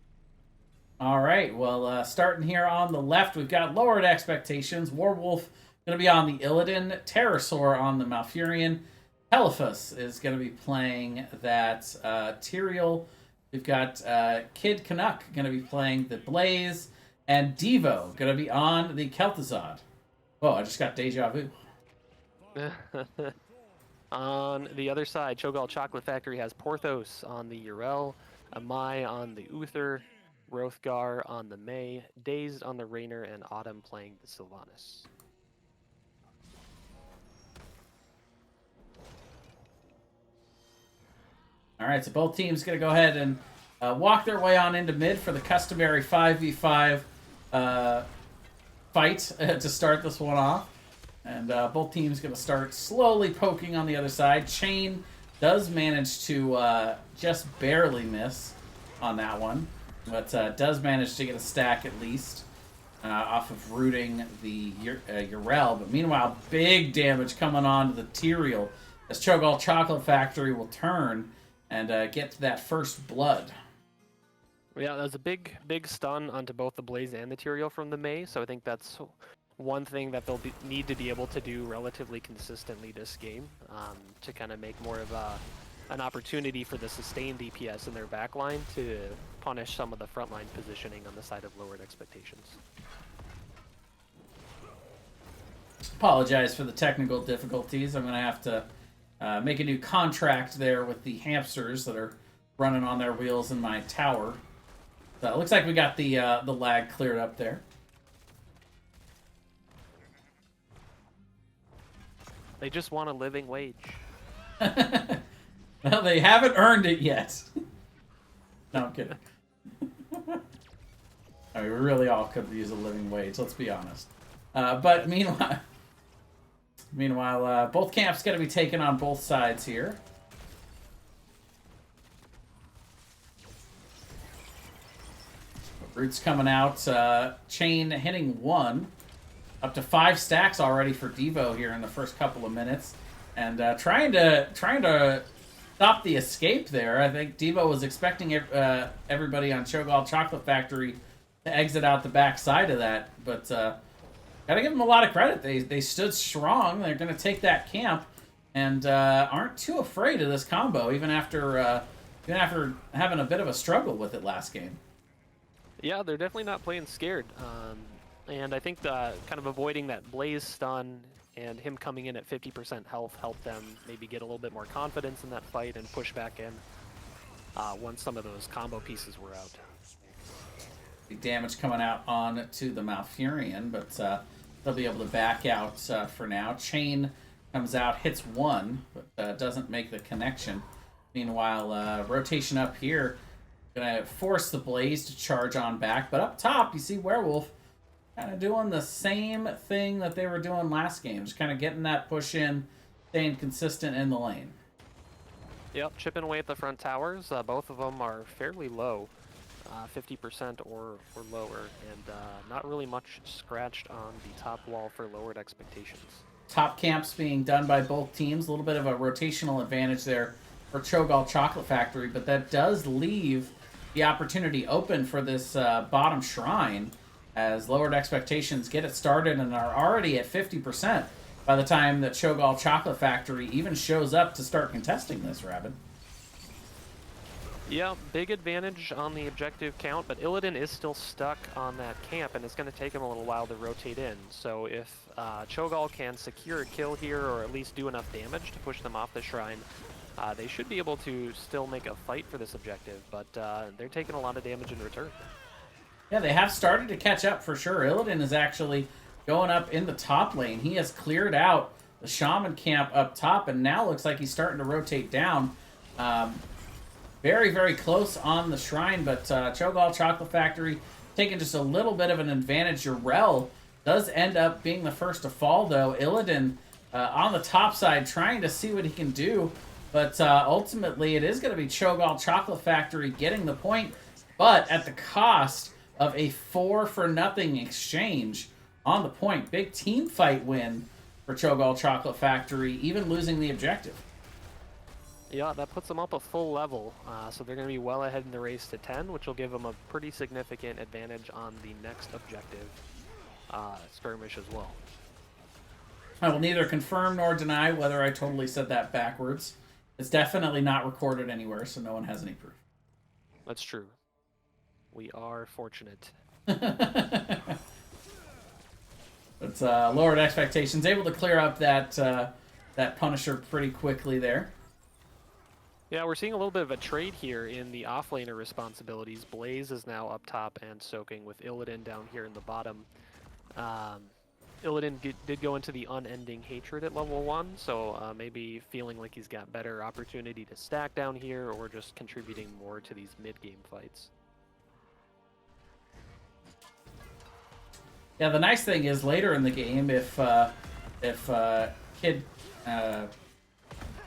All right. Well, starting here on the left, we've got lowered expectations. Warwolf going to be on the Illidan. Terrorsaur on the Malfurion. Telephus is going to be playing that Tyrael. We've got Kid Canuck going to be playing the Blaze. And Devo going to be on the Kel'Thuzad. Whoa, I just got deja vu. On the other side, Chogall Chocolate Factory has Porthos on the Yrel, Amai on the Uther, Hrothgar on the Mei, Dazed on the Raynor, and Autumn playing the Sylvanas. All right, so both teams going to go ahead and walk their way on into mid for the customary 5v5 fight to start this one off. And both teams going to start slowly poking on the other side. Chain does manage to just barely miss on that one, but does manage to get a stack at least off of rooting the Yrel. But meanwhile, big damage coming on to the Tyrael as Chogall Chocolate Factory will turn and get to that first blood. Yeah, that was a big stun onto both the Blaze and the Tyrael from the Mei, so I think that's one thing that they'll need to be able to do relatively consistently this game to kind of make more of an opportunity for the sustained DPS in their backline to punish some of the frontline positioning on the side of lowered expectations. Apologize for the technical difficulties. I'm going to have to make a new contract there with the hamsters that are running on their wheels in my tower. So it looks like we got the lag cleared up there. They just want a living wage. Well, they haven't earned it yet. No, I'm kidding. I mean, we really all could use a living wage, let's be honest. But meanwhile, both camps going to be taken on both sides here. Roots coming out. Chain hitting 1. Up to 5 stacks already for Devo here in the first couple of minutes. And trying to stop the escape there. I think Devo was expecting everybody on Chogall Chocolate Factory to exit out the back side of that. But gotta give them a lot of credit. They stood strong. They're going to take that camp. And aren't too afraid of this combo, even after having a bit of a struggle with it last game. Yeah, they're definitely not playing scared. And I think kind of avoiding that Blaze stun and him coming in at 50% health helped them maybe get a little bit more confidence in that fight and push back in once some of those combo pieces were out. Big damage coming out on to the Malfurion, but they'll be able to back out for now. Chain comes out, hits 1, but doesn't make the connection. Meanwhile, rotation up here, gonna force the Blaze to charge on back. But up top, you see Werewolf kind of doing the same thing that they were doing last game. Just kind of getting that push in, staying consistent in the lane. Yep, chipping away at the front towers. Both of them are fairly low, 50% or lower, and not really much scratched on the top wall for lowered expectations. Top camps being done by both teams. A little bit of a rotational advantage there for Chogall Chocolate Factory, but that does leave the opportunity open for this bottom shrine. as Lowered Expectations get it started and are already at 50% by the time that Chogall Chocolate Factory even shows up to start contesting this, Rabbit. Yeah, big advantage on the objective count, but Illidan is still stuck on that camp, and it's going to take him a little while to rotate in. So if Chogall can secure a kill here, or at least do enough damage to push them off the shrine, they should be able to still make a fight for this objective, but they're taking a lot of damage in return. Yeah, they have started to catch up for sure. Illidan is actually going up in the top lane. He has cleared out the Shaman camp up top, and now looks like he's starting to rotate down. Very, very close on the shrine, but Chogall Chocolate Factory taking just a little bit of an advantage. Urel does end up being the first to fall, though. Illidan on the top side trying to see what he can do, but ultimately it is going to be Chogall Chocolate Factory getting the point, but at the cost of a 4-for-0 exchange on the point. Big team fight win for Chogall Chocolate Factory, even losing the objective. Yeah, that puts them up a full level, so they're going to be well ahead in the race to 10, which will give them a pretty significant advantage on the next objective skirmish as well. I will neither confirm nor deny whether I totally said that backwards. It's definitely not recorded anywhere, so no one has any proof. That's true. We are fortunate. It's Lowered Expectations, able to clear up that Punisher pretty quickly there. Yeah, we're seeing a little bit of a trade here in the offlaner responsibilities. Blaze is now up top and soaking with Illidan down here in the bottom. Illidan did go into the Unending Hatred at level 1, so maybe feeling like he's got better opportunity to stack down here or just contributing more to these mid-game fights. Yeah, the nice thing is later in the game, if Kid...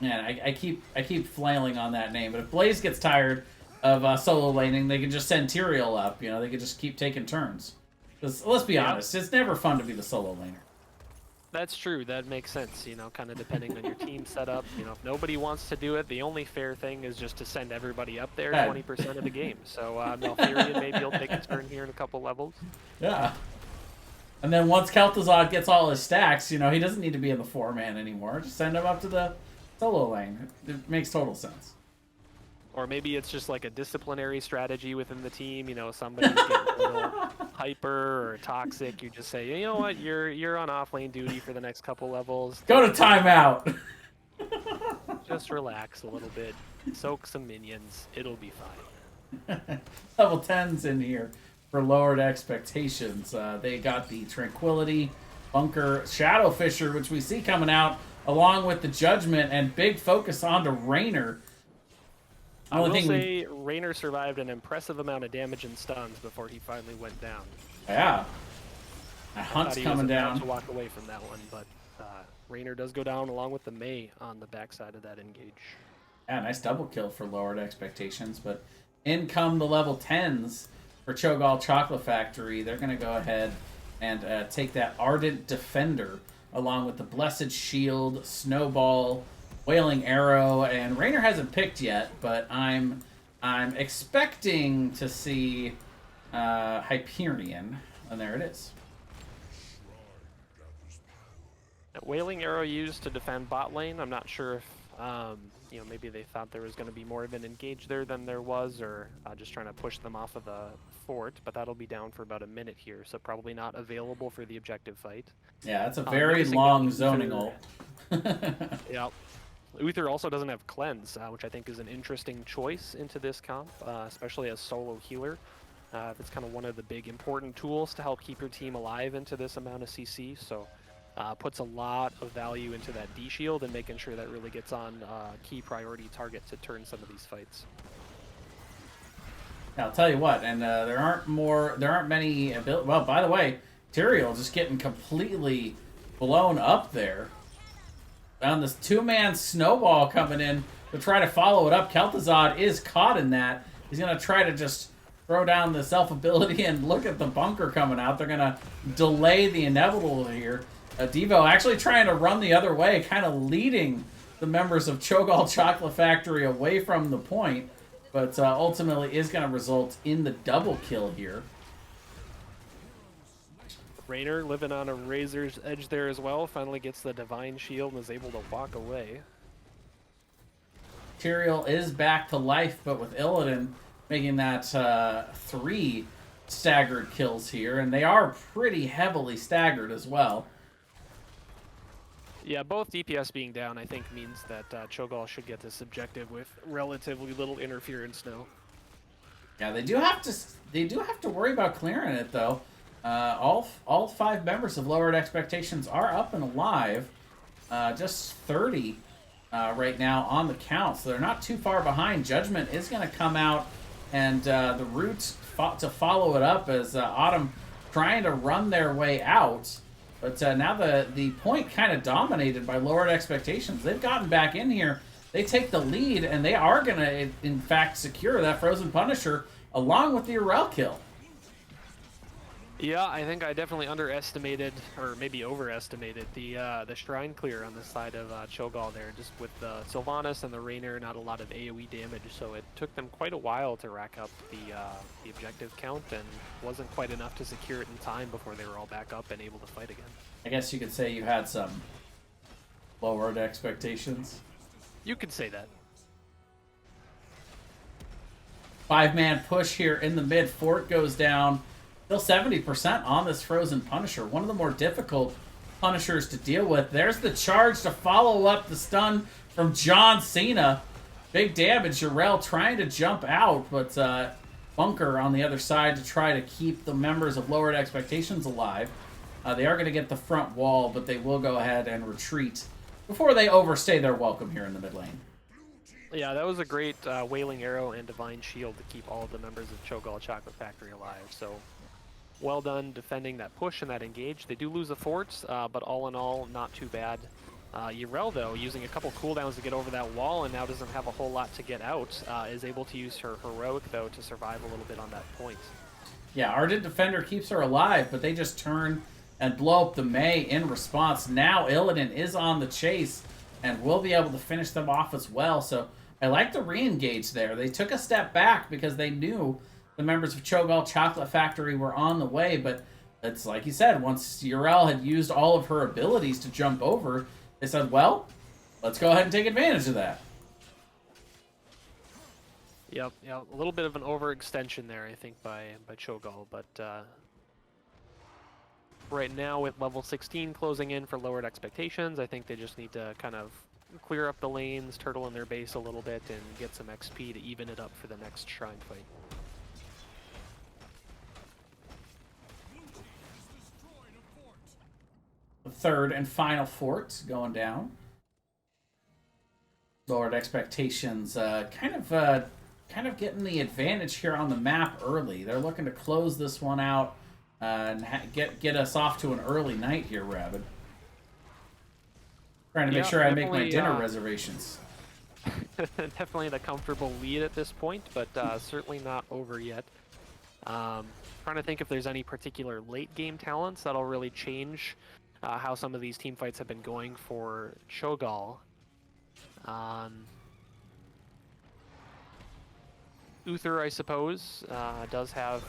Man, I keep flailing on that name, but if Blaze gets tired of solo laning, they can just send Tyrael up. You know, they could just keep taking turns. Because let's be honest, it's never fun to be the solo laner. That's true. That makes sense. You know, kind of depending on your team setup. You know, if nobody wants to do it, the only fair thing is just to send everybody up there 20% of the game. So Malfurion maybe he'll take a turn here in a couple levels. Yeah. And then once Kel'Thuzad gets all his stacks, you know, he doesn't need to be in the 4-man anymore. Just send him up to the solo lane. It makes total sense. Or maybe it's just like a disciplinary strategy within the team. You know, somebody's getting a little hyper or toxic. You just say, you know what, you're on off lane duty for the next couple levels. Go to timeout. Just relax a little bit. Soak some minions. It'll be fine. Level 10's in here for Lowered Expectations. They got the Tranquility, Bunker, Shadow Fisher, which we see coming out, along with the Judgment, and big focus onto Raynor. I will say Raynor survived an impressive amount of damage and stuns before he finally went down. Yeah. Hunt's coming down. To walk away from that one, but Raynor does go down along with the Mei on the backside of that engage. Yeah, nice double kill for Lowered Expectations, but in come the level 10s for Chogall Chocolate Factory. They're going to go ahead and take that Ardent Defender along with the Blessed Shield, Snowball, Wailing Arrow, and Raynor hasn't picked yet, but I'm expecting to see Hyperion, and there it is. Wailing Arrow used to defend bot lane. I'm not sure if you know, maybe they thought there was going to be more of an engage there than there was, or just trying to push them off of the fort, but that'll be down for about a minute here, so probably not available for the objective fight. Yeah, that's a very long zoning ult. Yeah. Uther also doesn't have Cleanse, which I think is an interesting choice into this comp, especially as solo healer. It's kind of one of the big important tools to help keep your team alive into this amount of CC, so puts a lot of value into that D-shield and making sure that really gets on key priority targets to turn some of these fights. I'll tell you what, and there aren't many well, by the way, Tyrael just getting completely blown up there. On this 2-man snowball coming in to try to follow it up. Kel'Thuzad is caught in that. He's going to try to just throw down the self-ability and look at the bunker coming out. They're going to delay the inevitable here. Devo actually trying to run the other way, kind of leading the members of Chogall Chocolate Factory away from the point, but ultimately is going to result in the double kill here. Raynor living on a razor's edge there as well. Finally gets the Divine Shield and is able to walk away. Tyrael is back to life, but with Illidan making that 3 staggered kills here, and they are pretty heavily staggered as well. Yeah, both DPS being down, I think, means that Chogall should get this objective with relatively little interference now. Yeah, they do have to worry about clearing it though. All 5 members of Lowered Expectations are up and alive. Just 30 right now on the count, so they're not too far behind. Judgment is going to come out, and the Roots to follow it up as Autumn trying to run their way out. But now the point kind of dominated by Lowered Expectations. They've gotten back in here. They take the lead, and they are going to, in fact, secure that Frozen Punisher along with the Urel kill. Yeah, I think I definitely underestimated, or maybe overestimated, the Shrine clear on the side of Chogall there. Just with the Sylvanas and the Raynor, not a lot of AoE damage, so it took them quite a while to rack up the objective count, and wasn't quite enough to secure it in time before they were all back up and able to fight again. I guess you could say you had some lowered expectations. You could say that. 5-man push here in the mid. Fort goes down. Still 70% on this Frozen Punisher. One of the more difficult Punishers to deal with. There's the charge to follow up the stun from John Cena. Big damage. Urel trying to jump out, but Bunker on the other side to try to keep the members of Lowered Expectations alive. They are going to get the front wall, but they will go ahead and retreat before they overstay their welcome here in the mid lane. Yeah, that was a great Wailing Arrow and Divine Shield to keep all of the members of Chogall Chocolate Factory alive. So, well done defending that push and that engage. They do lose the forts, but all in all, not too bad. Urel, though, using a couple cooldowns to get over that wall and now doesn't have a whole lot to get out, is able to use her Heroic, though, to survive a little bit on that point. Yeah, Ardent Defender keeps her alive, but they just turn and blow up the Mei in response. Now Illidan is on the chase and will be able to finish them off as well. So I like the re-engage there. They took a step back because they knew the members of Chogall Chocolate Factory were on the way, but it's like you said, once Urel had used all of her abilities to jump over, they said, well, let's go ahead and take advantage of that. Yep, a little bit of an overextension there, I think, by Chogall, but right now with level 16 closing in for Lowered Expectations, I think they just need to kind of clear up the lanes, turtle in their base a little bit, and get some XP to even it up for the next Shrine fight. The third and final fort going down. Lowered Expectations kind of getting the advantage here on the map early. They're looking to close this one out and get us off to an early night here, Rabid. Trying to make sure I make my dinner reservations. Definitely the comfortable lead at this point, but certainly not over yet. Trying to think if there's any particular late game talents that'll really change how some of these team fights have been going for Chogall. Uther, I suppose, does have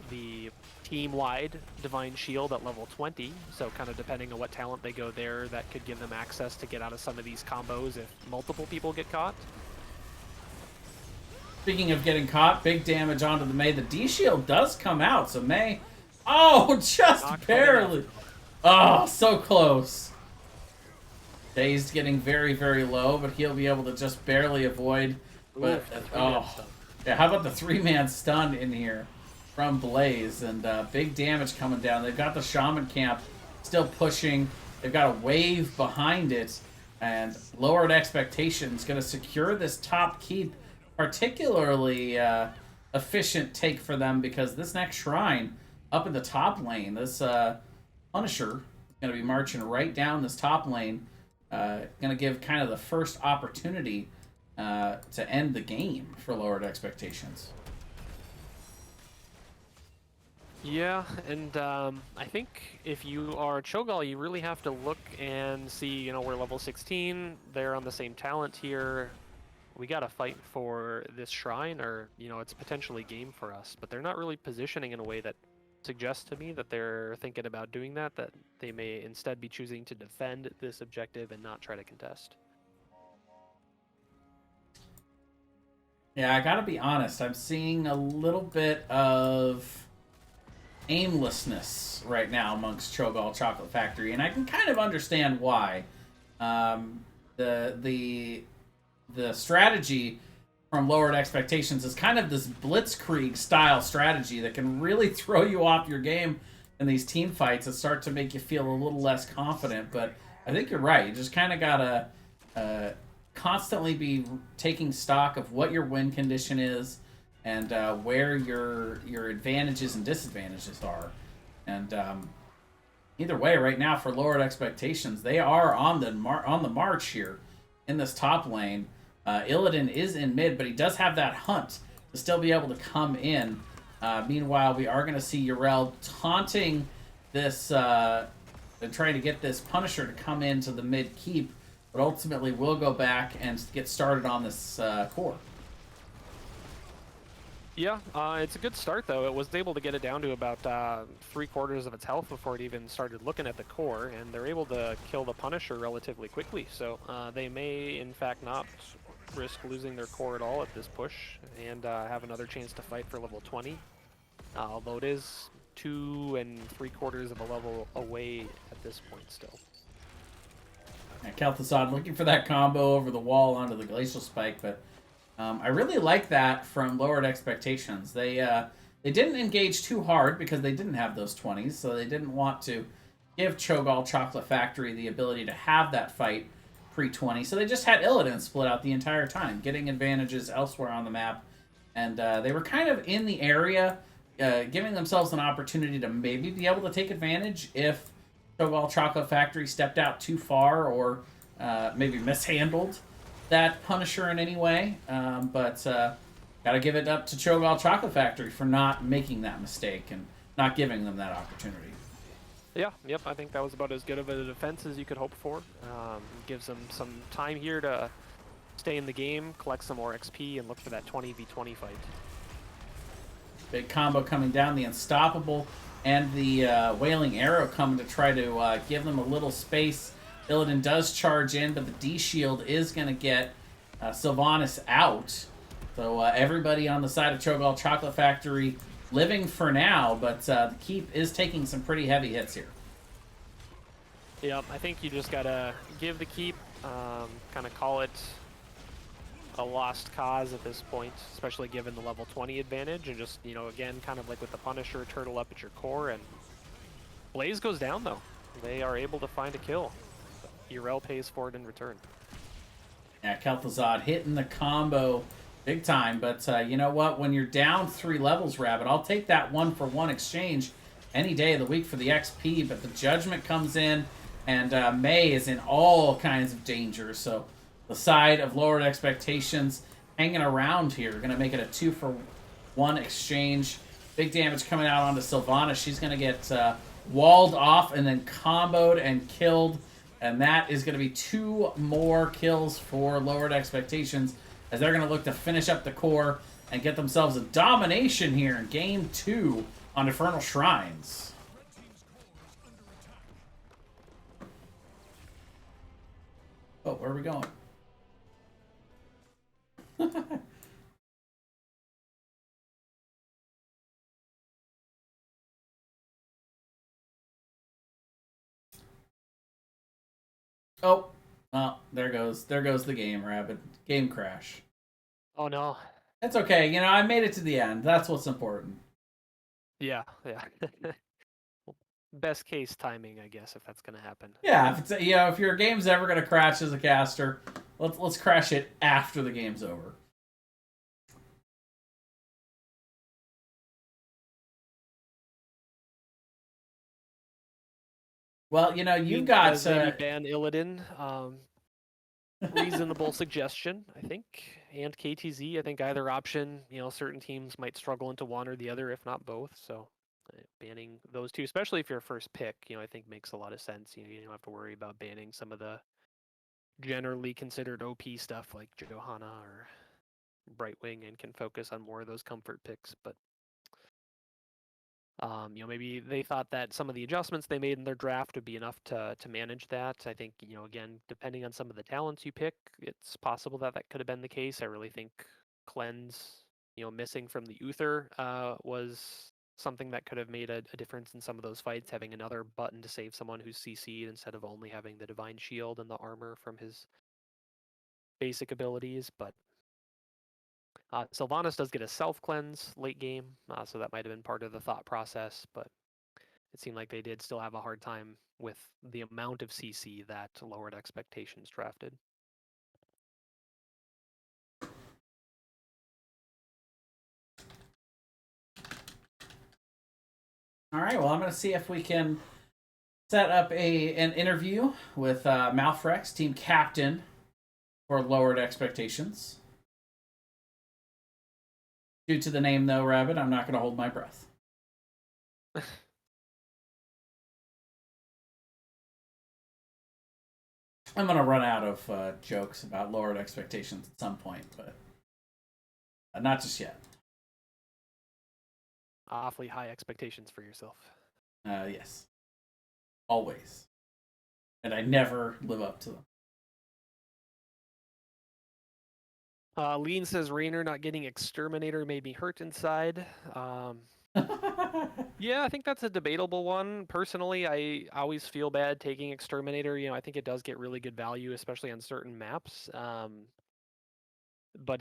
the team-wide Divine Shield at level 20, so kind of depending on what talent they go there, that could give them access to get out of some of these combos if multiple people get caught. Speaking of getting caught, big damage onto the Mei. The D-Shield does come out, so Mei... Oh, just Not barely. Oh, so close. Dazed getting very, very low, but he'll be able to just barely avoid. But yeah, how about the 3-man stun in here from Blaze, and big damage coming down. They've got the Shaman camp still pushing. They've got a wave behind it, and Lowered Expectations going to secure this top keep. Particularly efficient take for them because this next shrine up in the top lane, this Punisher is going to be marching right down this top lane. Going to give kind of the first opportunity to end the game for Lowered Expectations. Yeah, and I think if you are Chogall, you really have to look and see, you know, we're level 16, they're on the same talent here. We got to fight for this shrine, or, you know, it's potentially game for us. But they're not really positioning in a way that suggests to me that they're thinking about doing that they may instead be choosing to defend this objective and not try to contest. Yeah, I gotta be honest. I'm seeing a little bit of aimlessness right now amongst Chogall Chocolate Factory, and I can kind of understand why. Um, the strategy from Lowered Expectations is kind of this blitzkrieg style strategy that can really throw you off your game in these team fights and start to make you feel a little less confident. But I think you're right. You just kind of gotta constantly be taking stock of what your win condition is and where your advantages and disadvantages are. And either way, right now for Lowered Expectations, they are on the march here in this top lane. Illidan is in mid, but he does have that hunt to still be able to come in. Meanwhile, we are going to see Yrel taunting this and trying to get this Punisher to come into the mid keep, but ultimately we'll go back and get started on this core. Yeah, it's a good start though. It was able to get it down to about 3/4 of its health before it even started looking at the core, and they're able to kill the Punisher relatively quickly. So they may, in fact, not risk losing their core at all at this push, and have another chance to fight for level 20. Although it is 2 3/4 of a level away at this point still. Kel'Thuzad looking for that combo over the wall onto the Glacial Spike, but I really like that from Lowered Expectations. They didn't engage too hard because they didn't have those 20s, so they didn't want to give Chogall Chocolate Factory the ability to have that fight pre-20. So they just had Illidan split out the entire time, getting advantages elsewhere on the map. And they were kind of in the area, giving themselves an opportunity to maybe be able to take advantage if Chogall Chocolate Factory stepped out too far or maybe mishandled that Punisher in any way. But gotta give it up to Chogall Chocolate Factory for not making that mistake and not giving them that opportunity. Yeah, yep, I think that was about as good of a defense as you could hope for. Gives them some time here to stay in the game, collect some more XP, and look for that 20v20 fight. Big combo coming down, the Unstoppable and the Wailing Arrow coming to try to give them a little space. Illidan does charge in, but the D-Shield is going to get Sylvanas out. So everybody on the side of Chogall Chocolate Factory living for now, but the Keep is taking some pretty heavy hits here. Yep, I think you just gotta give the Keep, kind of call it a lost cause at this point, especially given the level 20 advantage, and just, you know, again, kind of like with the Punisher, turtle up at your core, and Blaze goes down though. They are able to find a kill. Yrel pays for it in return. Yeah, Kel'Thuzad hitting the combo big time, but you know what? When you're down 3 levels, Rabbit, I'll take that 1-for-1 exchange any day of the week for the XP, but the Judgment comes in, and Mei is in all kinds of danger, so the side of Lowered Expectations hanging around here. Going to make it a 2-for-1 exchange. Big damage coming out onto Sylvanas. She's going to get walled off and then comboed and killed, and that is going to be 2 more kills for Lowered Expectations as they're going to look to finish up the core and get themselves a domination here in Game 2 on Infernal Shrines. Oh, where are we going? Oh, there goes the game, Rabbit. Game crash. Oh no. That's okay. You know, I made it to the end. That's what's important. Yeah, yeah. Best case timing, I guess, if that's gonna happen. Yeah, if it's, you know, if your game's ever gonna crash as a caster, let's crash it after the game's over. Well, you know, you've got maybe ban Illidan. Reasonable suggestion, I think. And KTZ, I think either option. You know, certain teams might struggle into one or the other, if not both. So banning those two, especially if you're a first pick, you know, I think makes a lot of sense. You know, you don't have to worry about banning some of the generally considered OP stuff like Johanna or Brightwing, and can focus on more of those comfort picks. But Maybe they thought that some of the adjustments they made in their draft would be enough to manage that. I think, again, depending on some of the talents you pick, it's possible that that could have been the case. I really think Cleanse, missing from the Uther was something that could have made a difference in some of those fights, having another button to save someone who's CC'd instead of only having the Divine Shield and the armor from his basic abilities. But Sylvanas does get a self-cleanse late game, so that might have been part of the thought process, but it seemed like they did still have a hard time with the amount of CC that lowered expectations drafted. All right, well, I'm going to see if we can set up an interview with Malfrex, team captain, for lowered expectations. Due to the name, though, Rabbit, I'm not going to hold my breath. I'm going to run out of jokes about lowered expectations at some point, but not just yet. Awfully high expectations for yourself. Yes. Always. And I never live up to them. Lean says Raynor not getting Exterminator made me hurt inside. Yeah, I think that's a debatable one. Personally, I always feel bad taking Exterminator. I think it does get really good value, especially on certain maps. But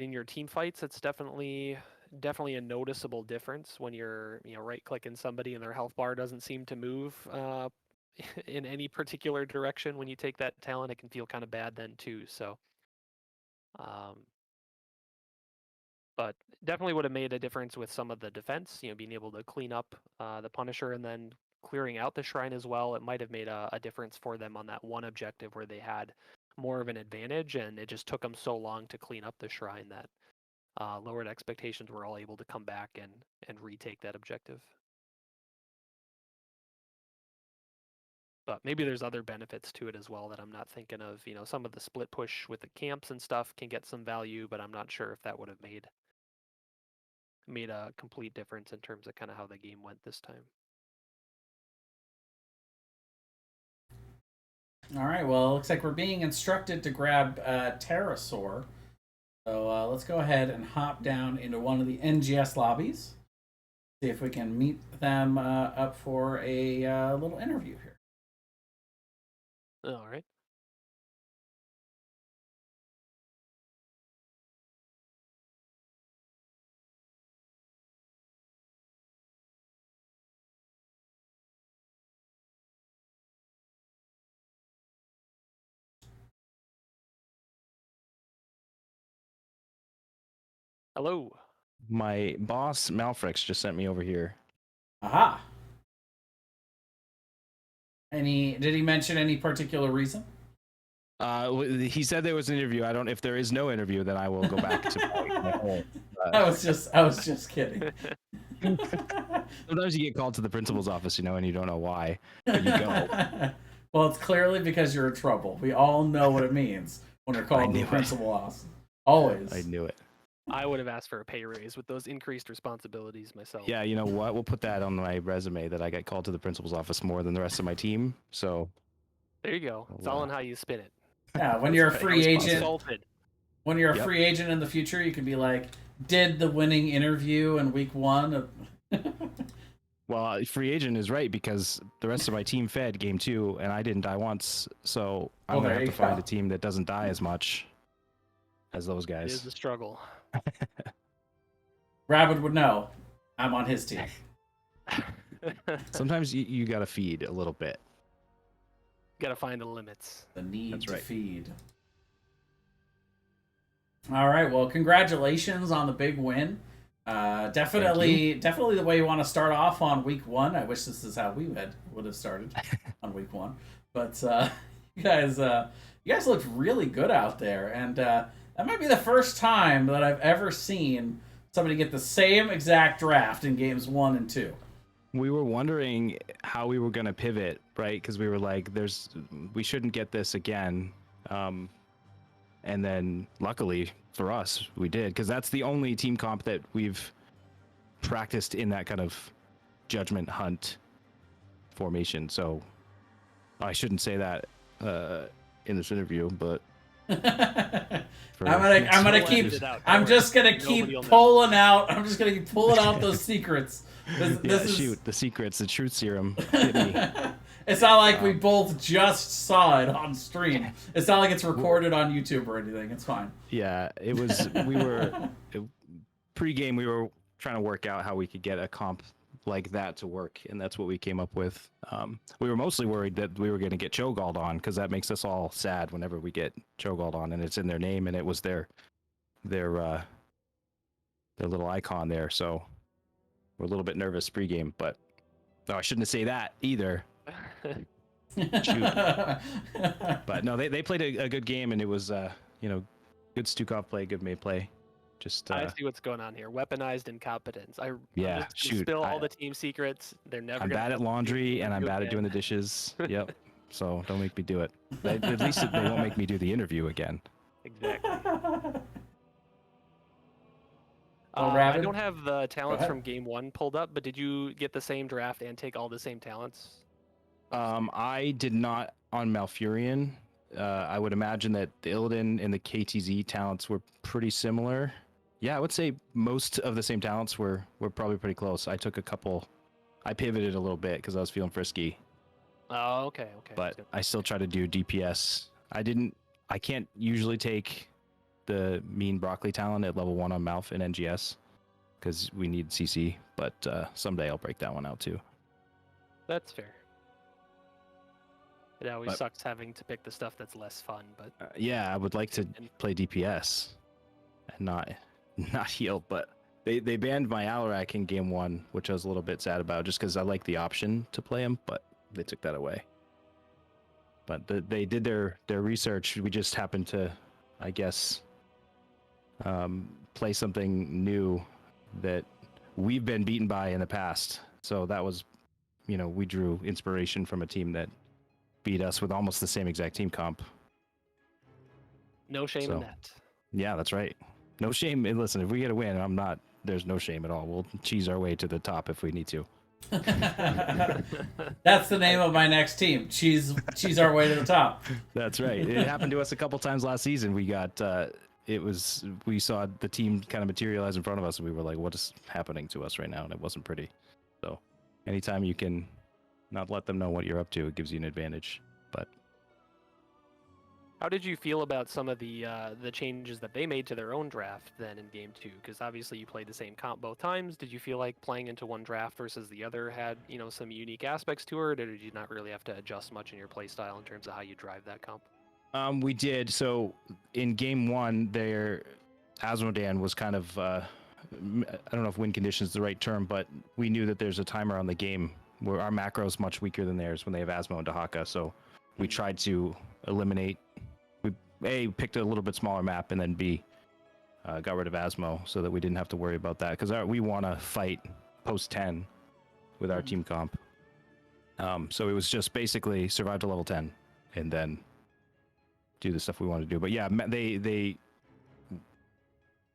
in your team fights, it's definitely a noticeable difference when you're right-clicking somebody and their health bar doesn't seem to move in any particular direction. When you take that talent, it can feel kind of bad then too. So, but definitely would have made a difference with some of the defense. Being able to clean up the Punisher and then clearing out the shrine as well. It might have made a difference for them on that one objective where they had more of an advantage, and it just took them so long to clean up the shrine that lowered expectations were all able to come back and retake that objective. But maybe there's other benefits to it as well that I'm not thinking of. Some of the split push with the camps and stuff can get some value, but I'm not sure if that would have made a complete difference in terms of kind of how the game went this time. All right, well, it looks like we're being instructed to grab Pterosaur. So let's go ahead and hop down into one of the NGS lobbies. See if we can meet them up for a little interview here. All right. Hello. My boss, Malfrex, just sent me over here. Aha. Did he mention any particular reason? He said there was an interview. If there is no interview, then I will go back to my home. I was just kidding. Sometimes you get called to the principal's office, and you don't know why, but you go. Well, it's clearly because you're in trouble. We all know what it means when you're called to the principal's office. Always. I knew it. I would have asked for a pay raise with those increased responsibilities myself. Yeah, you know what? We'll put that on my resume that I got called to the principal's office more than the rest of my team. So there you go. It's all on how you spin it. Yeah, when you're a free agent. When you're a free agent in the future, you can be like, did the winning interview in week 1 Well, free agent is right because the rest of my team fed game 2 and I didn't die once. So I'm going to have to find a team that doesn't die as much as those guys. It is a struggle. Rabbit would know. I'm on his team. Sometimes you got to feed a little bit. Got to find the limits. The need to feed. All right. Well, congratulations on the big win. Definitely the way you want to start off on week 1. I wish this is how we would have started on week 1. But you guys looked really good out there, and that might be the first time that I've ever seen somebody get the same exact draft in games 1 and 2. We were wondering how we were going to pivot, right? Because we were like, we shouldn't get this again. And then luckily for us, we did, because that's the only team comp that we've practiced in that kind of judgment hunt formation. So I shouldn't say that in this interview, but I'm gonna keep. I'm just gonna keep pulling out. I'm just gonna keep pulling out those secrets. Shoot, the secrets, the truth serum. Hit me. It's not like we both just saw it on stream. It's not like it's recorded on YouTube or anything. It's fine. Yeah, it was. We were pre-game. We were trying to work out how we could get a comp like that to work, and that's what we came up with. We were mostly worried that we were going to get Chogall on, because that makes us all sad whenever we get Chogall on, and it's in their name, and it was their little icon there. So we're a little bit nervous pre-game, but no, I shouldn't say that either. But no, they played a good game, and it was good Stukov play, good May play. Just I see what's going on here. Weaponized incompetence. I'm just shoot. Spill all the team secrets. They're never. I'm bad at laundry, and I'm bad at doing the dishes. Yep. So don't make me do it. At least they won't make me do the interview again. Exactly. Well, I don't have the talents from game 1 pulled up, but did you get the same draft and take all the same talents? I did not on Malfurion. I would imagine that the Illidan and the KTZ talents were pretty similar. Yeah, I would say most of the same talents were probably pretty close. I took a couple. I pivoted a little bit because I was feeling frisky. Oh, okay. But I still try to do DPS. I can't usually take the mean broccoli talent at level 1 on Malf and NGS because we need CC. But someday I'll break that one out too. That's fair. It always sucks having to pick the stuff that's less fun, but yeah, I would like to play DPS and not heal, but they banned my Alarak in game 1, which I was a little bit sad about, just because I like the option to play him, but they took that away. But they did their research. We just happened to, I guess, play something new that we've been beaten by in the past. So that was, we drew inspiration from a team that beat us with almost the same exact team comp. No shame in that. Yeah, that's right. No shame. And listen, if we get a win, there's no shame at all. We'll cheese our way to the top if we need to. That's the name of my next team. Cheese our way to the top. That's right. It happened to us a couple times last season. We got we saw the team kind of materialize in front of us, and we were like, what is happening to us right now? And it wasn't pretty. So anytime you can not let them know what you're up to, it gives you an advantage. But how did you feel about some of the changes that they made to their own draft then in game 2? Because obviously you played the same comp both times. Did you feel like playing into one draft versus the other had some unique aspects to it, or did you not really have to adjust much in your play style in terms of how you drive that comp? We did. So in game 1, their Asmodan was kind of I don't know if win condition is the right term, but we knew that there's a timer on the game where our macro is much weaker than theirs when they have Asmo and Dahaka. So we tried to eliminate. We picked a little bit smaller map, and then B, got rid of Asmo so that we didn't have to worry about that, because we want to fight post 10 with our team comp. So it was just basically survive to level 10 and then do the stuff we want to do. But yeah,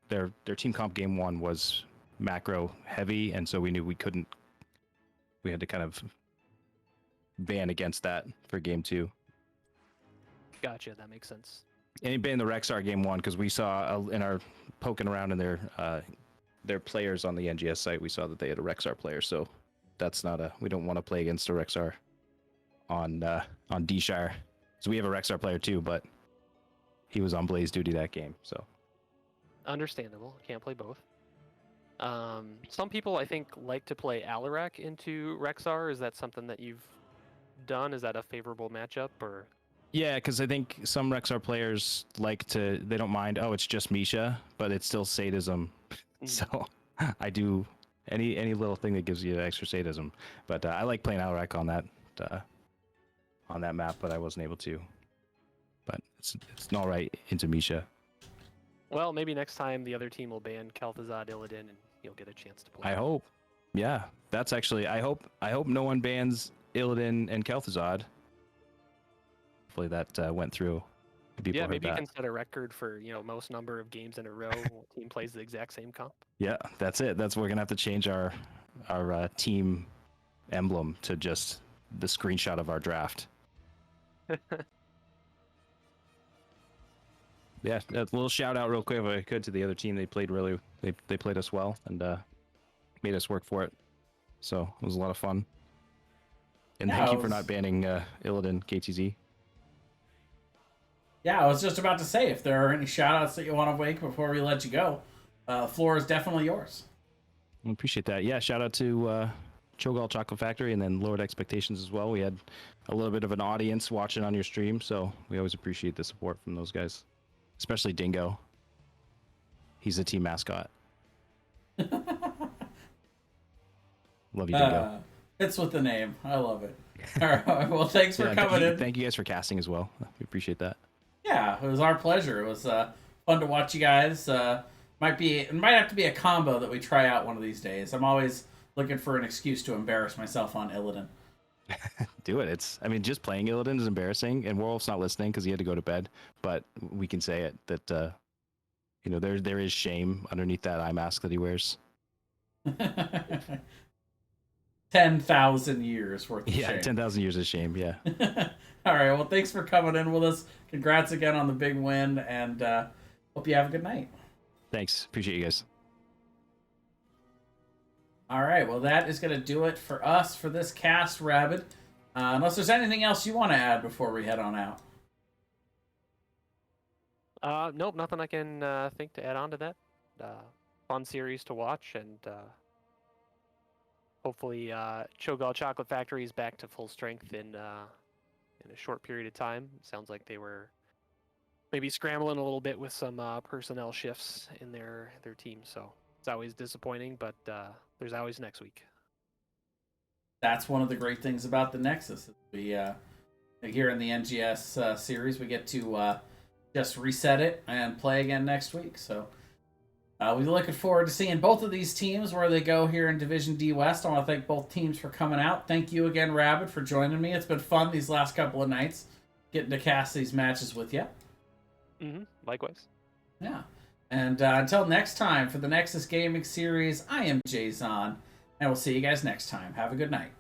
their team comp game 1 was macro heavy, and so we knew we had to kind of ban against that for game 2. Gotcha, that makes sense. And he banned the Rexar game 1 because we saw in our poking around in their players on the NGS site, we saw that they had a Rexar player. So that's we don't want to play against a Rexar on D-Shire. So we have a Rexar player too, but he was on Blaze duty that game. So understandable. Can't play both. Some people I think like to play Alarak into Rexar. Is that something that you've done? Is that a favorable matchup or? Yeah, because I think some Rexar players they don't mind, it's just Misha, but it's still sadism. So I do any little thing that gives you extra sadism. But I like playing Alarak on that map, but I wasn't able to. But it's all right into Misha. Well, maybe next time the other team will ban Kel'Thuzad Illidan and you'll get a chance to play. I hope. Yeah, that's actually. I hope no one bans Illidan and Kel'Thuzad. Hopefully that went through. Yeah, maybe you can set a record for most number of games in a row. Team plays the exact same comp. Yeah, that's it. We're gonna have to change our team emblem to just the screenshot of our draft. Yeah, a little shout out real quick if I could to the other team. They played they played us well and made us work for it. So it was a lot of fun. And Yeah, thank it you for was- not banning Illidan KTZ. Yeah, I was just about to say, if there are any shout outs that you want to make before we let you go, the floor is definitely yours. I appreciate that. Yeah, shout out to Chogall Chocolate Factory and then Lowered Expectations as well. We had a little bit of an audience watching on your stream, so we always appreciate the support from those guys, especially Dingo. He's the team mascot. Love you, Dingo. It's with the name. I love it. All right. Well, thanks for coming in. Thank you guys for casting as well. We appreciate that. Yeah, it was our pleasure. It was fun to watch you guys. It might have to be a combo that we try out one of these days. I'm always looking for an excuse to embarrass myself on Illidan. Do it. Just playing Illidan is embarrassing, and Werewolf's not listening because he had to go to bed. But we can say it that there is shame underneath that eye mask that he wears. 10,000 years worth of Yeah, shame. 10,000 years of shame. Yeah. All right. Well, thanks for coming in with us. Congrats again on the big win, and hope you have a good night. Thanks. Appreciate you guys. All right. Well, that is going to do it for us for this cast, Rabbit. Unless there's anything else you want to add before we head on out. Nope, nothing I can think to add on to that. Fun series to watch, and hopefully Chogall Chocolate Factory is back to full strength in a short period of time. Sounds like they were maybe scrambling a little bit with some personnel shifts in their team, so it's always disappointing, but there's always next week. That's one of the great things about the Nexus. We here in the NGS series, we get to just reset it and play again next week. So we're looking forward to seeing both of these teams where they go here in Division D West. I want to thank both teams for coming out. Thank you again, Rabbit, for joining me. It's been fun these last couple of nights getting to cast these matches with you. Likewise. Yeah. And until next time for the Nexus Gaming Series, I am Jason, and we'll see you guys next time. Have a good night.